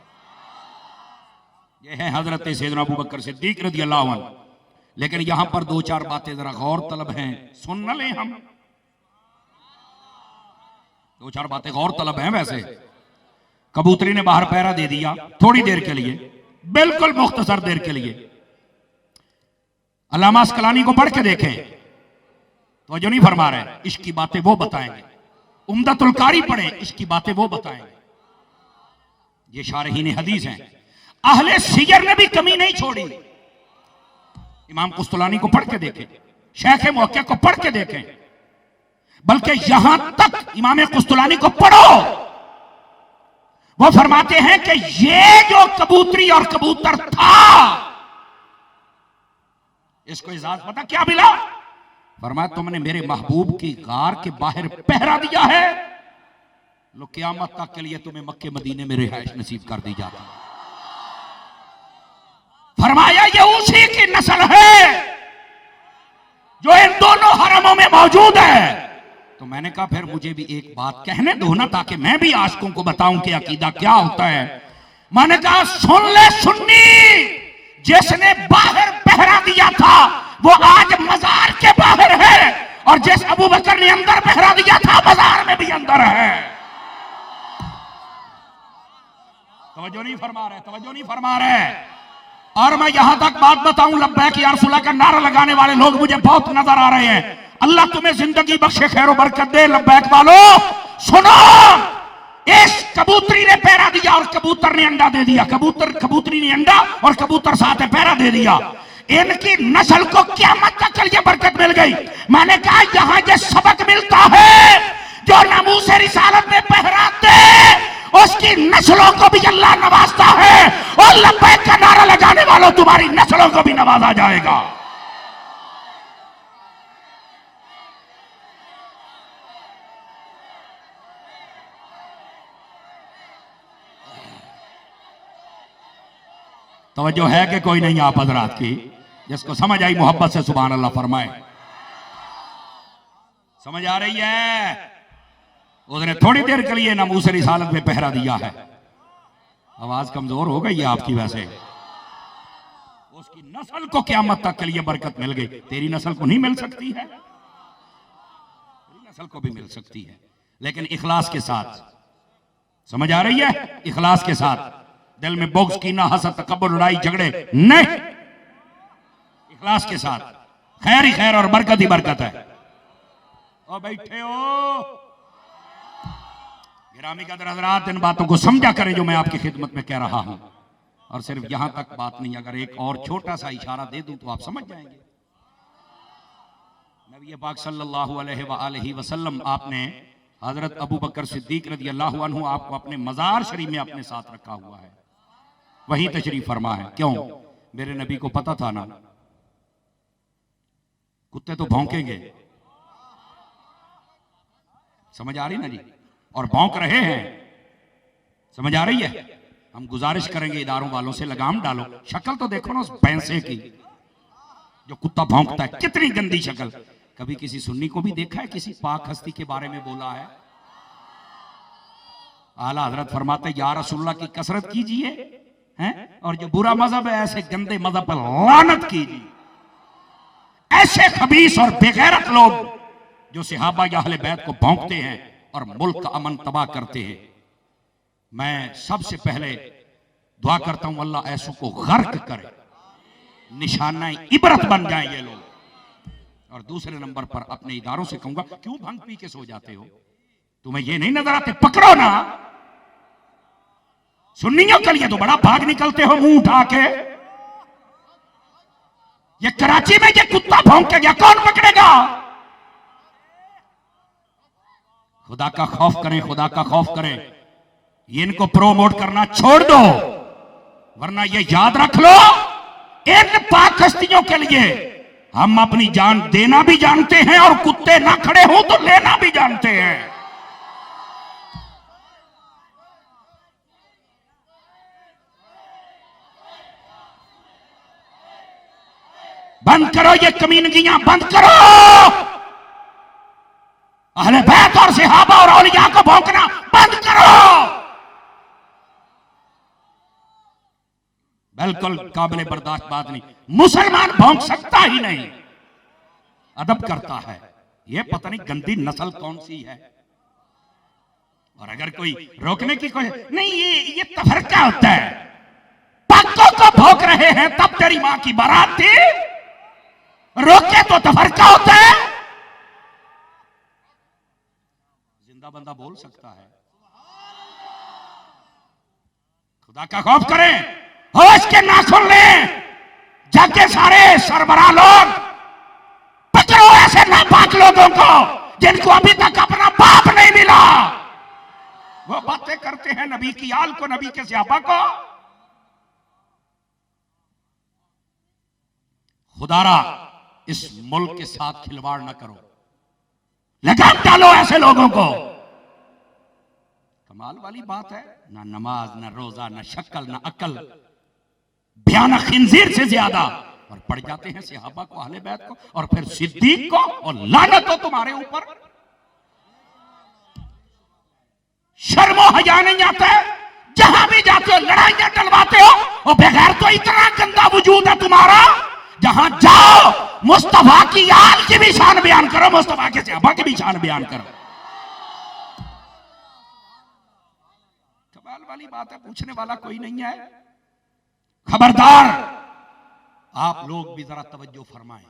ये है हजरत सैयदना अबू बकर सिद्दीक रज़ी अल्लाहु अन्हु। लेकिन यहां पर दो चार बातें जरा गौर तलब हैं, सुन न लें हम। दो चार बातें गौर तलब हैं। वैसे कबूतरी ने बाहर पहरा दे दिया थोड़ी देर के लिए, बिल्कुल मुख्तसर देर के लिए। अल्लामा अस्कलानी को पढ़ के देखें तो जो नहीं फरमा रहे, इश्क की बातें वो बताएंगे। उम्दतुल कारी पढ़े, इश्क की बातें वो बताएंगे। ये शारहीन हदीस हैं। अहले सियर ने भी कमी नहीं छोड़ी। इमाम कुस्तलानी को पढ़ के देखें, शेख मुहक्किक को पढ़ के देखें, बल्कि यहां तक इमाम कुस्तलानी को पढ़ो, वो फरमाते हैं कि ये जो कबूतरी और कबूतर था, इसको इजाजत पता क्या मिला? फरमाया तुमने मेरे महबूब की गार के बाहर पहरा दिया है, लो क़यामत तक के लिए तुम्हें मक्के मदीने में रिहाइश नसीब कर दी जाती है। फरमाया ये उसी की नस्ल है जो इन दोनों हरमों में मौजूद है। तो मैंने कहा फिर मुझे भी एक बात कहने दो ना, ताकि मैं भी आशिकों को बताऊं कि अकीदा क्या होता है। मैंने कहा सुन ले सुन्नी, जिसने बाहर पहरा दिया था वो आज मजार के बाहर है, और जिस अबू बकर ने अंदर पहरा दिया था बाजार में भी अंदर है। तवज्जो नहीं फरमा रहे, तवज्जो नहीं फरमा रहे। और मैं यहां तक बात बताऊं, लब्बैक या रसूलल्लाह का नारा लगाने वाले लोग मुझे बहुत नजर आ रहे हैं। अल्लाह तुम्हें जिंदगी बख्शे, खैर बरकत दे। लब्बैक वालों सुनो, इस कबूतरी ने पहरा दिया और कबूतर ने अंडा दे दिया। कबूतरी ने अंडा और कबूतर साथ पहरा दे दिया। इनकी नस्ल को क़यामत तक के लिए बरकत मिल गई। मैंने कहा यहां ये सबक मिलता है, जो नामूस रिसालत में पहराते उसकी नस्लों को भी अल्लाह नवाजता है, और लब्बैक का नारा लगाने वालों तुम्हारी नस्लों को भी नवाजा जाएगा। तवज्जो है कि कोई नहीं आप हजरात की? जिसको समझ आई मोहब्बत से सुभान अल्लाह फरमाए। समझ आ रही है? उसने थोड़ी देर के लिए नामूस रिसालत में पहरा दिया है। आवाज कमजोर हो गई है आपकी, वैसे उसकी नस्ल को क़यामत तक के लिए बरकत मिल गई। तेरी नस्ल को नहीं मिल सकती है? तेरी नस्ल को भी मिल सकती है, लेकिन इखलास के साथ। समझ आ रही है? इखलास के साथ। दिल में बोक्स, कीना, हसद, तकब्बुर, लड़ाई झगड़े नहीं, इखलास के साथ। खैर ही खैर और बरकत ही बरकत है। और बैठे हो गिरामी का हज़रात, इन बातों को समझा करें जो मैं आपकी खिदमत में कह रहा हूं। और सिर्फ यहां तक बात नहीं, अगर एक और छोटा सा इशारा दे दूं तो आप समझ जाएंगे। नबी पाक सल्लल्लाहु अलैहि वसल्लम आपने हजरत अबू बकर सिद्दीक रज़ी अल्लाहु अन्हु आपको अपने मजार शरीफ में अपने साथ रखा हुआ है, वही तशरीफ फरमा है। क्यों? मेरे नबी को पता था ना कुत्ते तो भौंकेंगे, समझ आ रही ना जी, और भौंक रहे हैं, समझ आ रही है। हम गुजारिश करेंगे इदारों वालों से, लगाम डालो, शक्ल तो देखो ना उस भैंसे की जो कुत्ता भौंकता है, कितनी गंदी शक्ल। कभी किसी सुन्नी को भी देखा है किसी पाक हस्ती के बारे में बोला है? आला हजरत फरमाते या रसूलुल्लाह की कसरत कीजिए हैं, और जो बुरा मजहब है ऐसे गंदे मजहब पर लानत कीजिए। ऐसे खबीस और बेगैरत लोग जो सहाबा या अहले बैत को भौंकते हैं और मुल्क का अमन तबाह करते हैं, मैं सबसे पहले दुआ करता हूं अल्लाह ऐसों को गर्क करे, निशाना इबरत बन जाए ये लोग। और दूसरे नंबर पर अपने इदारों से कहूंगा, क्यों भंग पी के सो जाते हो? तुम्हें ये नहीं नजर आते? पकड़ो ना। सुन्नियों के लिए तो बड़ा भाग निकलते हो मुंह उठा के। ये कराची में ये कुत्ता भौंकेगा, कौन पकड़ेगा? खुदा का खौफ करें, खुदा का खौफ करें। ये इनको प्रोमोट करना छोड़ दो, वरना ये याद रख लो, इन पाक हस्तियों के लिए हम अपनी जान देना भी जानते हैं और कुत्ते ना खड़े हो तो लेना भी जानते हैं। बंद करो ये कमीनगियां, बंद करो। अहले बैत और सहाबा और औलिया को भौंकना बंद करो। बिल्कुल काबिल बर्दाश्त बात नहीं। मुसलमान भौंक सकता ही नहीं, अदब करता है। ये पता नहीं गंदी नस्ल कौन सी है। और अगर कोई रोकने की कोशिश नहीं, ये तफरका होता है। पाकों को भौंक रहे हैं तब तेरी मां की बारात थी, रोके तो तफरका होता है। जिंदा बंदा बोल सकता है। खुदा का खौफ करें, होश के नाखून ले। जाके सारे सरबराह लोग पकड़ो ऐसे नापाक लोगों को जिनको अभी तक अपना बाप नहीं मिला। वो बातें करते हैं नबी की आल को, नबी के सहाबा को। खुदारा इस मुल्क के साथ खिलवाड़ न करो, लगाम डालो ऐसे लोगों को। कमाल वाली बात है, ना नमाज, ना रोजा, ना शक्ल, ना अकल, भयानक खिंजीर से ज्यादा। और पड़ जाते हैं सहाबा को, अहले बैत को, और फिर सिद्दीक को, और लानत हो तुम्हारे ऊपर। शर्मो हया नहीं आता है, जहां भी जाते हो लड़ाइयां डलवाते हो। और बगैर तो इतना गंदा वजूद है तुम्हारा, जहां जाओ मुस्तफा की आल की भी शान बयान करो, मुस्तफा के सहाबा की भी शान बयान करो। कमाल वाली बात है, पूछने वाला कोई नहीं है। खबरदार, आप लोग भी जरा तवज्जो फरमाएं।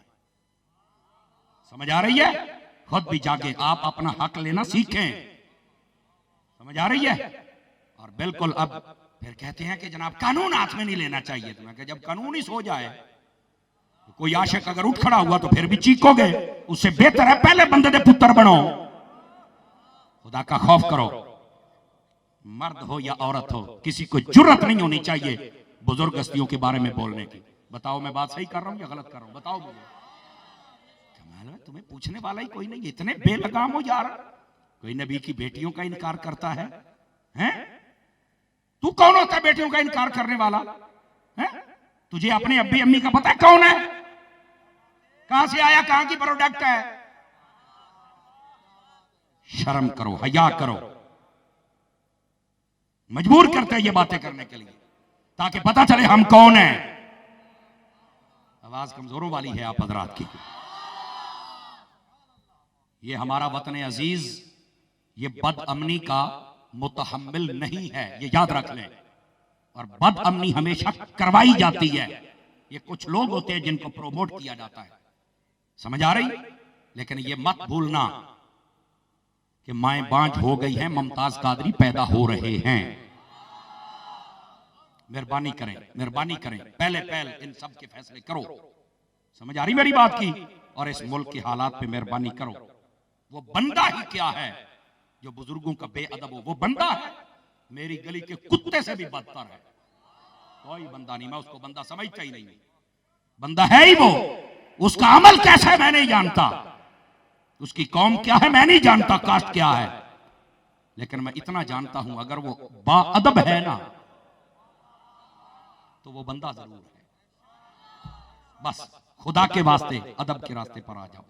समझ आ रही है? खुद भी जाके आप अपना हक लेना सीखें। समझ आ रही है? और बिल्कुल अब फिर कहते हैं कि जनाब कानून हाथ में नहीं लेना चाहिए। तो मैं कहा जब कानून ही सो जाए, तो कोई आशिक अगर उठ खड़ा हुआ तो फिर भी चीखोगे। उससे बेहतर है पहले बंदे दे पुत्र बनो। खुदा का खौफ करो। मर्द हो या औरत हो, किसी को जुर्रत नहीं होनी चाहिए बुजुर्ग हस्तियों के बारे में बोलने की। बताओ मैं बात सही कर रहा हूं या गलत कर रहा हूं? बताओ मुझे। कमाल है, तुम्हें पूछने वाला ही कोई नहीं। इतने बेलगाम हो यार। कोई नबी की बेटियों का इनकार करता है, हैं? तू कौन होता है बेटियों का इनकार करने वाला? हैं? तुझे अपने अब्बी अम्मी का पता है कौन है? कहां से आया, कहां की प्रोडक्ट है? शर्म करो, हया करो। मजबूर करते हैं ये बातें करने के लिए ताकि पता चले हम कौन हैं। आवाज कमजोरों वाली है आप हजरात की। ये हमारा वतन अजीज ये बदअमनी का मुतहम्मिल नहीं है, ये याद रख लें। और बदअमनी हमेशा करवाई जाती है। ये कुछ लोग होते हैं जिनको प्रोमोट किया जाता है। समझ आ रही? लेकिन ये मत भूलना कि माएं बांझ हो गई हैं, मुमताज कादरी पैदा हो रहे हैं। मेहरबानी करें, मेहरबानी करें, पहले पहल इन सब के फैसले करो। समझ आ रही मेरी बात की? और इस मुल्क के हालात पे मेहरबानी करो। वो बंदा ही क्या है जो बुजुर्गों का बेअदब हो वो बंदा है, मेरी गली के कुत्ते से भी बदतर है। कोई बंदा नहीं, मैं उसको बंदा समझता ही नहीं। बंदा है ही वो, उसका अमल कैसा है मैं नहीं जानता, उसकी कौम क्या है मैं नहीं जानता, कास्ट क्या है, लेकिन मैं इतना जानता हूं अगर वो बाअदब है ना तो वो बंदा जरूर है। बस खुदा के वास्ते अदब के रास्ते पर आ जाओ।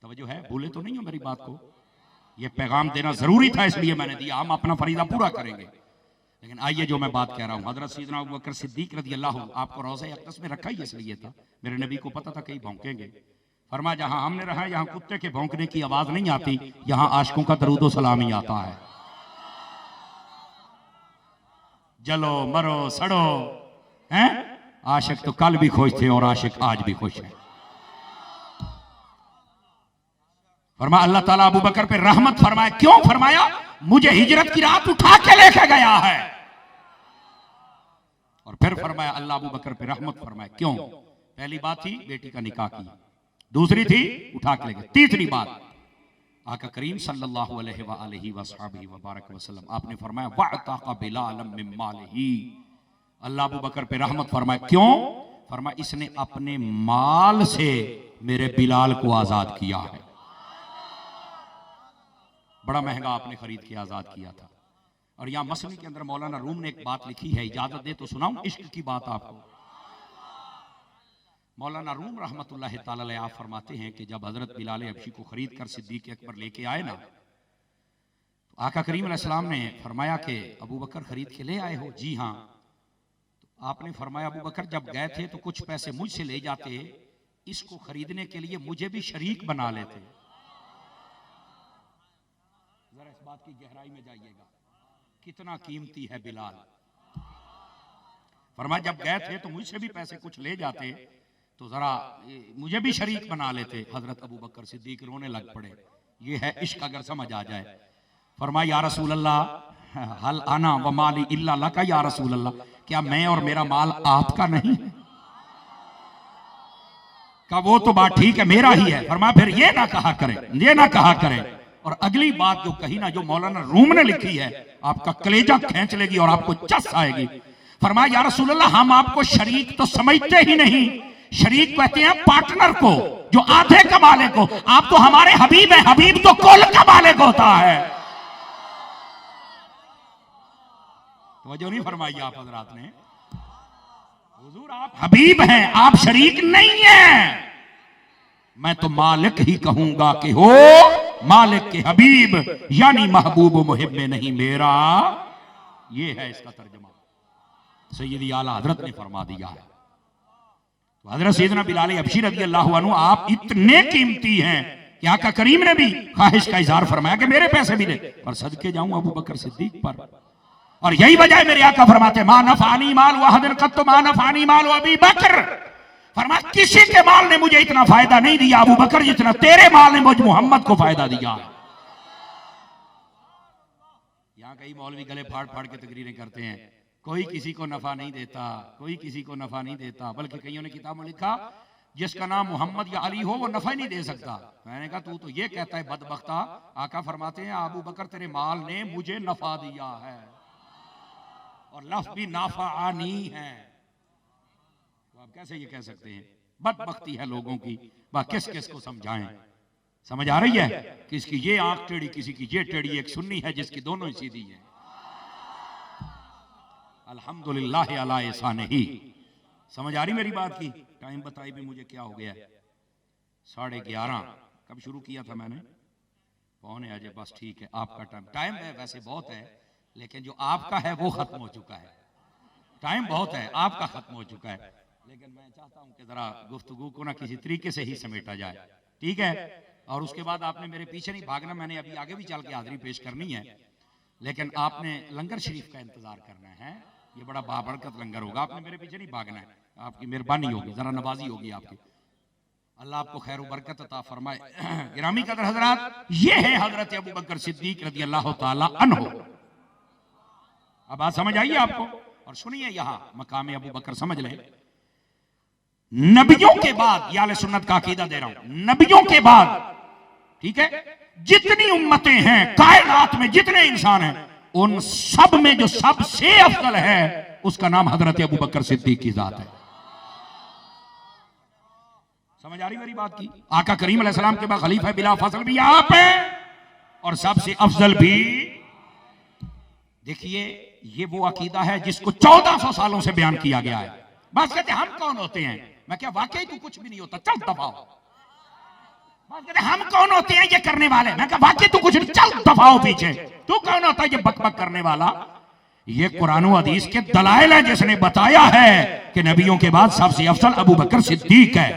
तवज्जो है, भूले तो नहीं हो मेरी बात को? ये पैगाम देना जरूरी था इसलिए मैंने दिया। हम अपना फरीदा पूरा करेंगे, लेकिन आइए जो मैं बात कह रहा हूं, हजरत सैयदना अबू बकर सिद्दीक रज़ी अल्लाह, आपको रोज़े अक़दस में रखा ही इसलिए था, मेरे नबी को पता था कहीं भौंकेंगे। फरमा जहां हमने रहा यहां कुत्ते के भौंकने की आवाज नहीं आती, यहां आशिकों का दरूद व सलाम ही आता है। जलो मरो सड़ो हैं, आशिक तो कल भी खुश थे और आशिक आज भी खुश है। फरमा अल्लाह ताला अबू बकर पे रहमत फरमाए। क्यों फरमाया? मुझे हिजरत की रात उठा के लेके गया है। और फिर फरमाया अल्लाह अबू बकर पे रहमत फरमाए। क्यों? पहली बात थी बेटी का निकाह किया, दूसरी थी उठा के ले गए, तीसरी बात आका करीम सल्लल्लाहु अलैहि वसल्लम आपने फरमाया वअताका बिलाल मिन मालिही। अल्लाह अबू बकर पे रहमत फरमाए। क्यों? फरमाया इसने अपने माल से मेरे बिलाल को आजाद किया है। बड़ा महंगा आपने खरीद के आजाद किया था। और यहां मसले के अंदर मौलाना रूम ने एक बात लिखी है, इजाजत दे तो सुनाऊं इश्क की बात आपको। मौलाना रूम रहमतुल्लाह ताला अलैह आप फरमाते हैं कि जब हजरत बिलाल हबशी को खरीद कर सिद्दीक अकबर लेके आए ना, तो आका करीम अलैहिस्सलाम ने फरमाया कि अबू बकर खरीद के ले आए हो? जी हाँ। तो आपने फरमाया अबू बकर जब गए थे तो कुछ पैसे मुझसे ले जाते, इसको खरीदने के लिए मुझे भी शरीक बना लेते। जरा इस बात की गहराई में जाइएगा, कितना कीमती है बिलाल। फरमाया जब गए थे तो मुझसे भी पैसे कुछ ले जाते तो जरा मुझे भी शरीक बना लेते। हजरत अबू बकर सिद्दीक रोने लग पड़े। ये है इश्क अगर समझ आ जाए। फरमाया या रसूल अल्लाह हल आना व माली इल्ला लका, या रसूल अल्लाह क्या मैं और मेरा माल आपका नहीं? का वो तो बात ठीक है मेरा ही है। फरमाया फिर ये ना कहा करे, ये ना कहा करे। और अगली बात जो कही ना, जो मौलाना रूम ने लिखी है, आपका कलेजा खींच लेगी और आपको चस आएगी। फरमाया या रसूल अल्लाह हम आपको शरीक तो समझते ही नहीं, शरीक कहते हैं पार्टनर को जो आधे का मालिक हो। आप तो हमारे हबीब हैं, हबीब तो कुल का मालिक होता है। तो नहीं फरमाई आप हजरात ने, हुजूर आप हबीब हैं, आप शरीक नहीं हैं। मैं तो मालिक ही कहूंगा कि हो मालिक के हबीब, यानी महबूब मुहिब में नहीं मेरा। ये है इसका तर्जुमा, सैयदी आला हजरत ने फरमा दिया है। तो हजरत सैयदना बिलाल हबशी रज़ी अल्लाह अन्हु आप इतने कीमती हैं कि आका करीम ने भी ख्वाहिश का इजहार फरमाया कि मेरे पैसे भी ले, पर सदके जाऊं अबू बकर सिद्दीक पर। और यही वजह है मेरे आका फरमाते मा नफानी माल वहदन कत मा नफानी माल अबी बकर। फरमाया किसी के माल ने मुझे इतना फायदा नहीं दिया अबू बकर जितना तेरे माल ने मुझ मोहम्मद को फायदा दिया। यहां कई मौलवी गले फाड़ फाड़ के तकरीरें करते हैं, कोई किसी को नफा नहीं देता, कोई किसी को नफा नहीं देता। बल्कि कईयों ने किताब में लिखा जिसका नाम मोहम्मद या अली हो वो नफा नहीं दे सकता। मैंने कहा तू तो ये कहता है बदबख्ता। आका फरमाते हैं अबू बकर तेरे माल ने मुझे नफा दिया है, और लफ्ज भी नाफानी है। तो आप कैसे ये कह सकते हैं? बदबख्ती है लोगों की, वह किस किस को समझाएं। समझ आ रही है? किसकी ये आंख टेढ़ी, किसी की ये टेढ़ी, एक सुन्नी है जिसकी दोनों ही सीधी है। अल्हम्दुलिल्लाह अला एहसानिही। समझ आ रही मेरी बात की? टाइम बताई भी मुझे क्या हो गया, 11:30। कब शुरू किया था मैंने? 9:45। बस ठीक है, आपका टाइम है वैसे बहुत है, लेकिन जो आपका है वो खत्म हो चुका है। टाइम बहुत है, आपका खत्म हो चुका है, लेकिन मैं चाहता हूं कि जरा गुफ्तगू को ना किसी तरीके से ही समेटा जाए, ठीक है? और उसके बाद आपने मेरे पीछे नहीं भागना, मैंने अभी आगे भी चल के हाजिरी पेश करनी है, लेकिन आपने लंगर शरीफ का इंतजार करना है। ये बड़ा बाबरकत लंगर होगा, आपने मेरे पीछे नहीं भागना है। आपकी मेहरबानी होगी, जरा नवाजी होगी आपकी। अल्लाह आपको खैर बरकत अता फरमाए। गिरामी कदर हजरात, ये है हजरत अबू बकर सिद्दीक रज़ी अल्लाह ताला अन्हु। अब बात समझ आइए आपको, और सुनिए यहां मकाम अबू बकर समझ लें। नबियों के बाद, याले सुन्नत का अकीदा दे रहा हूं, नबियों के बाद ठीक है, जितनी उम्मतें हैं कायनात में, जितने इंसान हैं, उन सब में जो सबसे अफजल है उसका नाम हजरत अबू बकर सिद्दीक की जात है। समझ आ रही मेरी बात की? आका करीम अलैहिस्सलाम के बाद खलीफा बिला फसल भी आप हैं और सबसे अफजल भी। देखिए, ये वो अकीदा है जिसको 1400 सालों से बयान किया गया है। बस कहते हम कौन होते हैं? मैं क्या वाकई तू कुछ भी नहीं होता, चल दफाओ। हम कौन होते हैं ये करने वाले? मैं कहा वाकई तू कुछ नहीं, चल दफाओ पीछे। तू कौन होता है ये बकबक करने वाला? ये कुरान और हदीस के दलाइल है जिसने बताया है कि नबियों के बाद सबसे अफजल अबू बकर सिद्दीक है।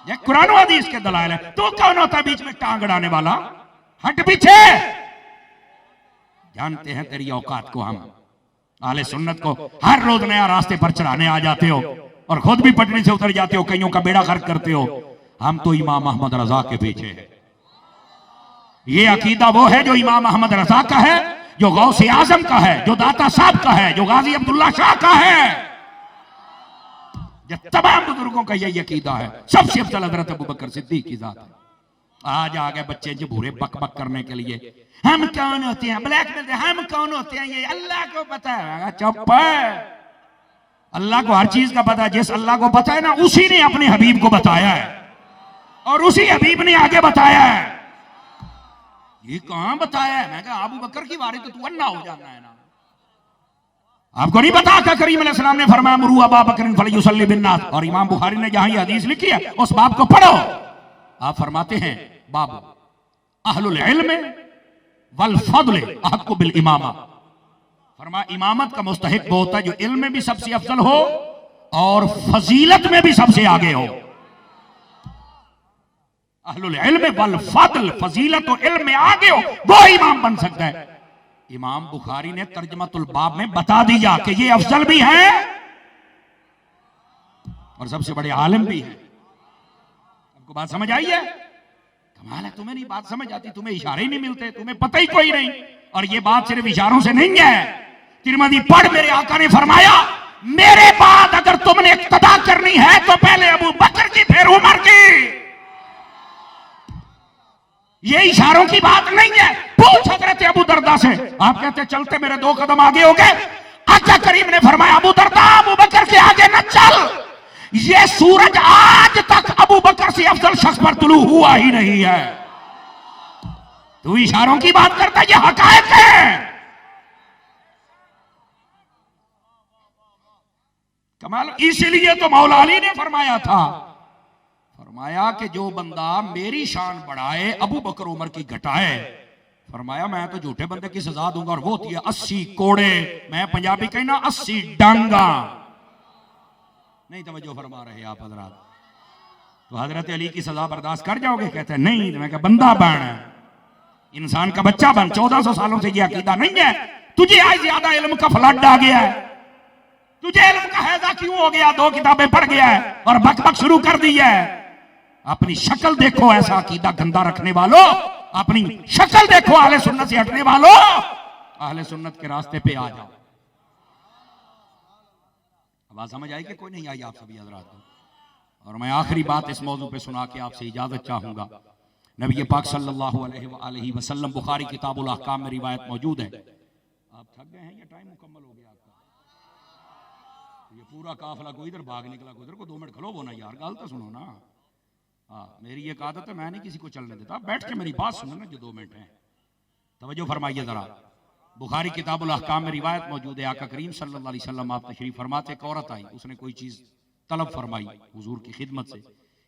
ये कुरान और हदीस के दलाइल है। तू कौन होता है बीच में टांग अड़ाने वाला? हट पीछे। जानते हैं तेरी औकात को हम। आले सुन्नत को हर रोज नया रास्ते पर चढ़ाने आ जाते हो और खुद भी पटरी से उतर जाते हो, कईयों का बेड़ा गर्क करते हो। हम तो इमाम अहमद रजा के पीछे हैं। ये अकीदा वो है जो इमाम अहमद रजा का है, जो गौसे आजम का है, जो दाता साहब का है, जो गाजी अब्दुल्ला शाह का है। ये तमाम बुजुर्गों का यही अकीदा है। सबसे अफजल हजरत अबू बकर सिद्दीक की जात है। आज आ गए बच्चे जो भूरे बक बक करने के लिए, हम कौन होते हैं, ब्लैक में हम कौन होते हैं, ये अल्लाह को पता है। चुप है, अल्लाह को हर चीज का पता है। जिस अल्लाह को पता है ना, उसी ने अपने हबीब को बताया है और उसी हबीब ने आगे बताया है। ये कहां बताया है? मैं कहा अबू बकर की बारी तो तू अन्ना हो जाना है ना। आपको नहीं पता कि करीम अलैहिस्सलाम ने फरमाया मुरू अबा बकर फलयुसल्ली बिन्नास, और इमाम बुखारी ने जहां ये हदीस लिखी है उस बाब को पढ़ो। आप फरमाते हैं बाबू अहलुल इल्म वल फद्ल अहक्कु बिल इमामा। फरमा इमामत का मुस्तहिक वो होता है जो इल्म में भी सबसे अफजल हो और फजीलत में भी सबसे आगे हो। अहलुल इल्म वल फद्ल, फजीलत और इल्म में आगे हो, वो इमाम बन सकता है। इमाम बुखारी ने तर्जमतुल बाब में बता दिया कि ये अफजल भी है और सबसे बड़े आलिम भी है। आपको बात समझ आई है? कमाल है, तुम्हें नहीं बात समझ आती, तुम्हें इशारे ही नहीं मिलते, तुम्हें पता ही कोई नहीं। और ये बात सिर्फ इशारों से नहीं है। तिरमिज़ी पढ़, मेरे आका ने फरमाया मेरे बाद अगर तुमने इक्तदा करनी है तो पहले अबू बकर की फिर उमर की। ये इशारों की बात नहीं है। पूछ हजरत अबू दरदा से, आप कहते चलते मेरे 2 कदम आगे हो गए। आका करीम ने फरमाया अबू दरदा अबू बकर के आगे न चल। ये सूरज आज तक अबू बकर से अफजल शख्स पर तुलू हुआ ही नहीं है। तू इशारों की बात करता है, ये हकायत है। कमाल। इसीलिए तो मौला अली ने फरमाया था, फरमाया कि जो बंदा मेरी शान बढ़ाए अबू बकर उमर की घटाए, फरमाया मैं तो झूठे बंदे की सजा दूंगा और वो होती है 80 कोड़े। मैं पंजाबी कहना 80 डांगा। नहीं तवज्जो फरमा रहे आप हजरात? तो हजरत अली की सजा बर्दाश्त कर जाओगे? कहते हैं नहीं। मैं कहा बंदा बन, इंसान का बच्चा बन। 1400 सालों से यह अकीदा नहीं है। तुझे आज ज्यादा इल्म का फ्लड आ गया है, तुझे इल्म का हैजा क्यों हो गया? 2 किताबें पढ़ गया है और बकबक शुरू कर दी है। अपनी शक्ल देखो, ऐसा अकीदा गंदा रखने वालों, अपनी शक्ल देखो। अहले सुन्नत से हटने वालों, अहले सुन्नत के रास्ते पे आ जाओ। आवाज समझ आई कि कोई नहीं आई आप सभी हजरात को? और मैं आखिरी बात इस मौजू पे सुना के आपसे इजाजत चाहूंगा। नबी पाक सल्लल्लाहु अलैहि वसल्लम, बुखारी किताबुल अहकाम में रिवायत मौजूद है। आप थक गए हैं या टाइम मुकम्मल हो गया आपका? ये पूरा काफिला को इधर भाग निकला, उधर को 2 मिनट खलो वो ना यार, गाल तो सुनो ना। हाँ, मेरी एक आदत है, मैं नहीं किसी को चलने देता। बैठ के मेरी बात सुनो ना, जो 2 मिनट है। तवज्जो फरमाइए जरा। बुखारी किताबुल अहकाम में रिवायत मौजूद है। आका करीम सल्लल्लाहु अलैहि वसल्लम आप तशरीफ फरमाते, एक औरत आई, उसने कोई चीज तलब फरमाई हुजूर की खिदमत से।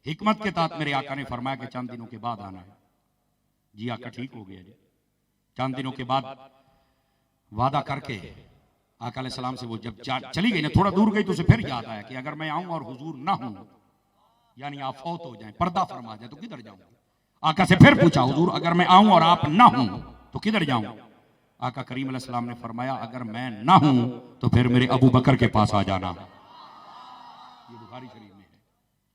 हिकमत के तहत मेरे आका ने फरमाया कि चंद दिनों के बाद आना है। जी आका ठीक हो गया जी। चंद दिनों के बाद वादा करके आका अलैहि सलाम से वो जब चली गई ना, थोड़ा दूर गई तो उसे फिर याद आया कि अगर मैं आऊं और हुजूर ना हूं, यानी आप फौत हो जाएं, पर्दा फरमा जाए, तो किधर जाऊं? आका से फिर पूछा हुजूर अगर मैं आऊं और आप ना हूं तो किधर जाऊं? आका करीम अलैहि सलाम ने फरमाया अगर मैं ना हूं तो फिर मेरे अबू बकर के पास आ जाना। ये बुखारी शरीफ में है।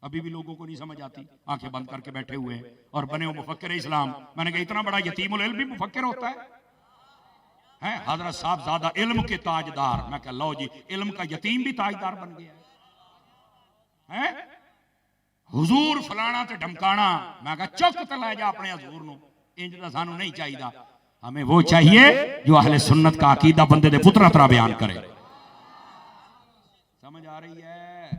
अभी भी लोगों को नहीं समझ आती, आंखें बंद करके बैठे हुए हैं और बने हो मुफक्किर इस्लाम। मैंने कहा इतना बड़ा यतीमुल इल्म भी मुफक्किर होता है? हजरत साहब ज्यादा इल्म के ताजदार। मैं कह लो जी, इल्म का यतीम भी ताजदार बन गया है। हुजूर फलाना ते ढमकाना, मैं कहा चुक ते लै जा अपने हजूर नु, इंज दा सानू नहीं चाहिए। हमें वो चाहिए जो अहले सुन्नत का अकीदा बंदे दे पुत्रा तरह बयान करे। समझ आ रही है?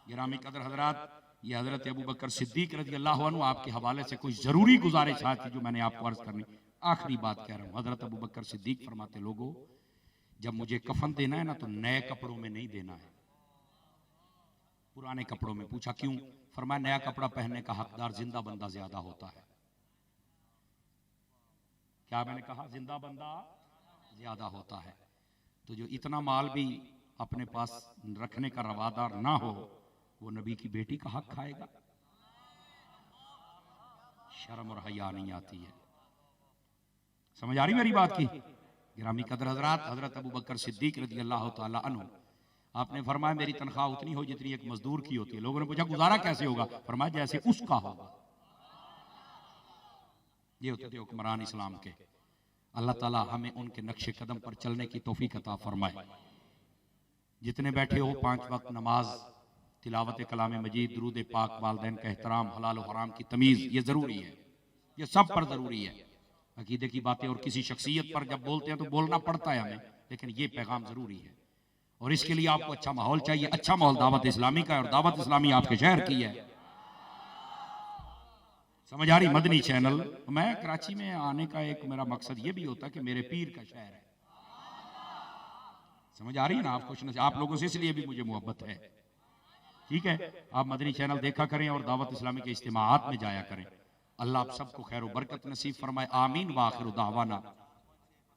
गिरामी कदर हजरात, ये हजरत अबू बकर सिद्दीक रज़ी अल्लाह अन्हु आपके हवाले से कोई जरूरी गुजारिशात थी जो मैंने आपको अर्ज करनी। आखिरी बात कह रहा हूं, हजरत अबू बकर सिद्दीक फरमाते, लोगों जब मुझे कफन देना है ना तो नए कपड़ों में नहीं देना है, पुराने कपड़ों में। पूछा क्यों? फरमाया नया कपड़ा पहनने का हकदार जिंदा बंदा ज्यादा होता है। क्या मैंने कहा? जिंदा बंदा ज्यादा होता है। तो जो इतना माल भी अपने पास रखने का रवादार ना हो, वो नबी की बेटी का हक खाएगा? शर्म और हया नहीं आती है। समझ आ रही मेरी बात की? गिरामी कदर हजरात, हजरत अबू बकर सिद्दीक रज़ी अल्लाह तआला अन्हु, आपने फरमाया मेरी तनख्वाह उतनी हो जितनी एक मजदूर की होती है। लोगों ने पूछा गुजारा कैसे होगा? फरमाया जैसे उसका होगा। ये होते थे हुक्मरान इस्लाम के। अल्लाह ताला हमें उनके नक्शे कदम पर चलने की तौफीक अता फरमाए। जितने बैठे हो, 5 वक्त नमाज, तिलावत कलाम मजीद, दुरूद पाक, वालिदैन का एहतराम, हलाल और हराम की तमीज़, ये ज़रूरी है, ये सब पर ज़रूरी है। अकीदे की बातें और किसी शख्सियत पर जब बोलते हैं तो बोलना पड़ता है हमें, लेकिन ये पैगाम ज़रूरी है। और इसके लिए आपको अच्छा माहौल चाहिए। अच्छा माहौल दावत इस्लामी का है, और दावत इस्लामी आपके शहर की है। समझ आ रही? मदनी चैनल, मैं कराची में आने का एक मेरा मकसद ये भी होता कि मेरे पीर का शहर है। समझ आ रही है ना? आप खुश आप लोगों से इसलिए भी मुझे मोहब्बत है। ठीक है, आप मदनी चैनल देखा करें और दावत इस्लामी के इज्तिमाआत में जाया करें। अल्लाह आप सबको खैर बरकत नसीब फरमाए। आमीन। व आखिर दावाना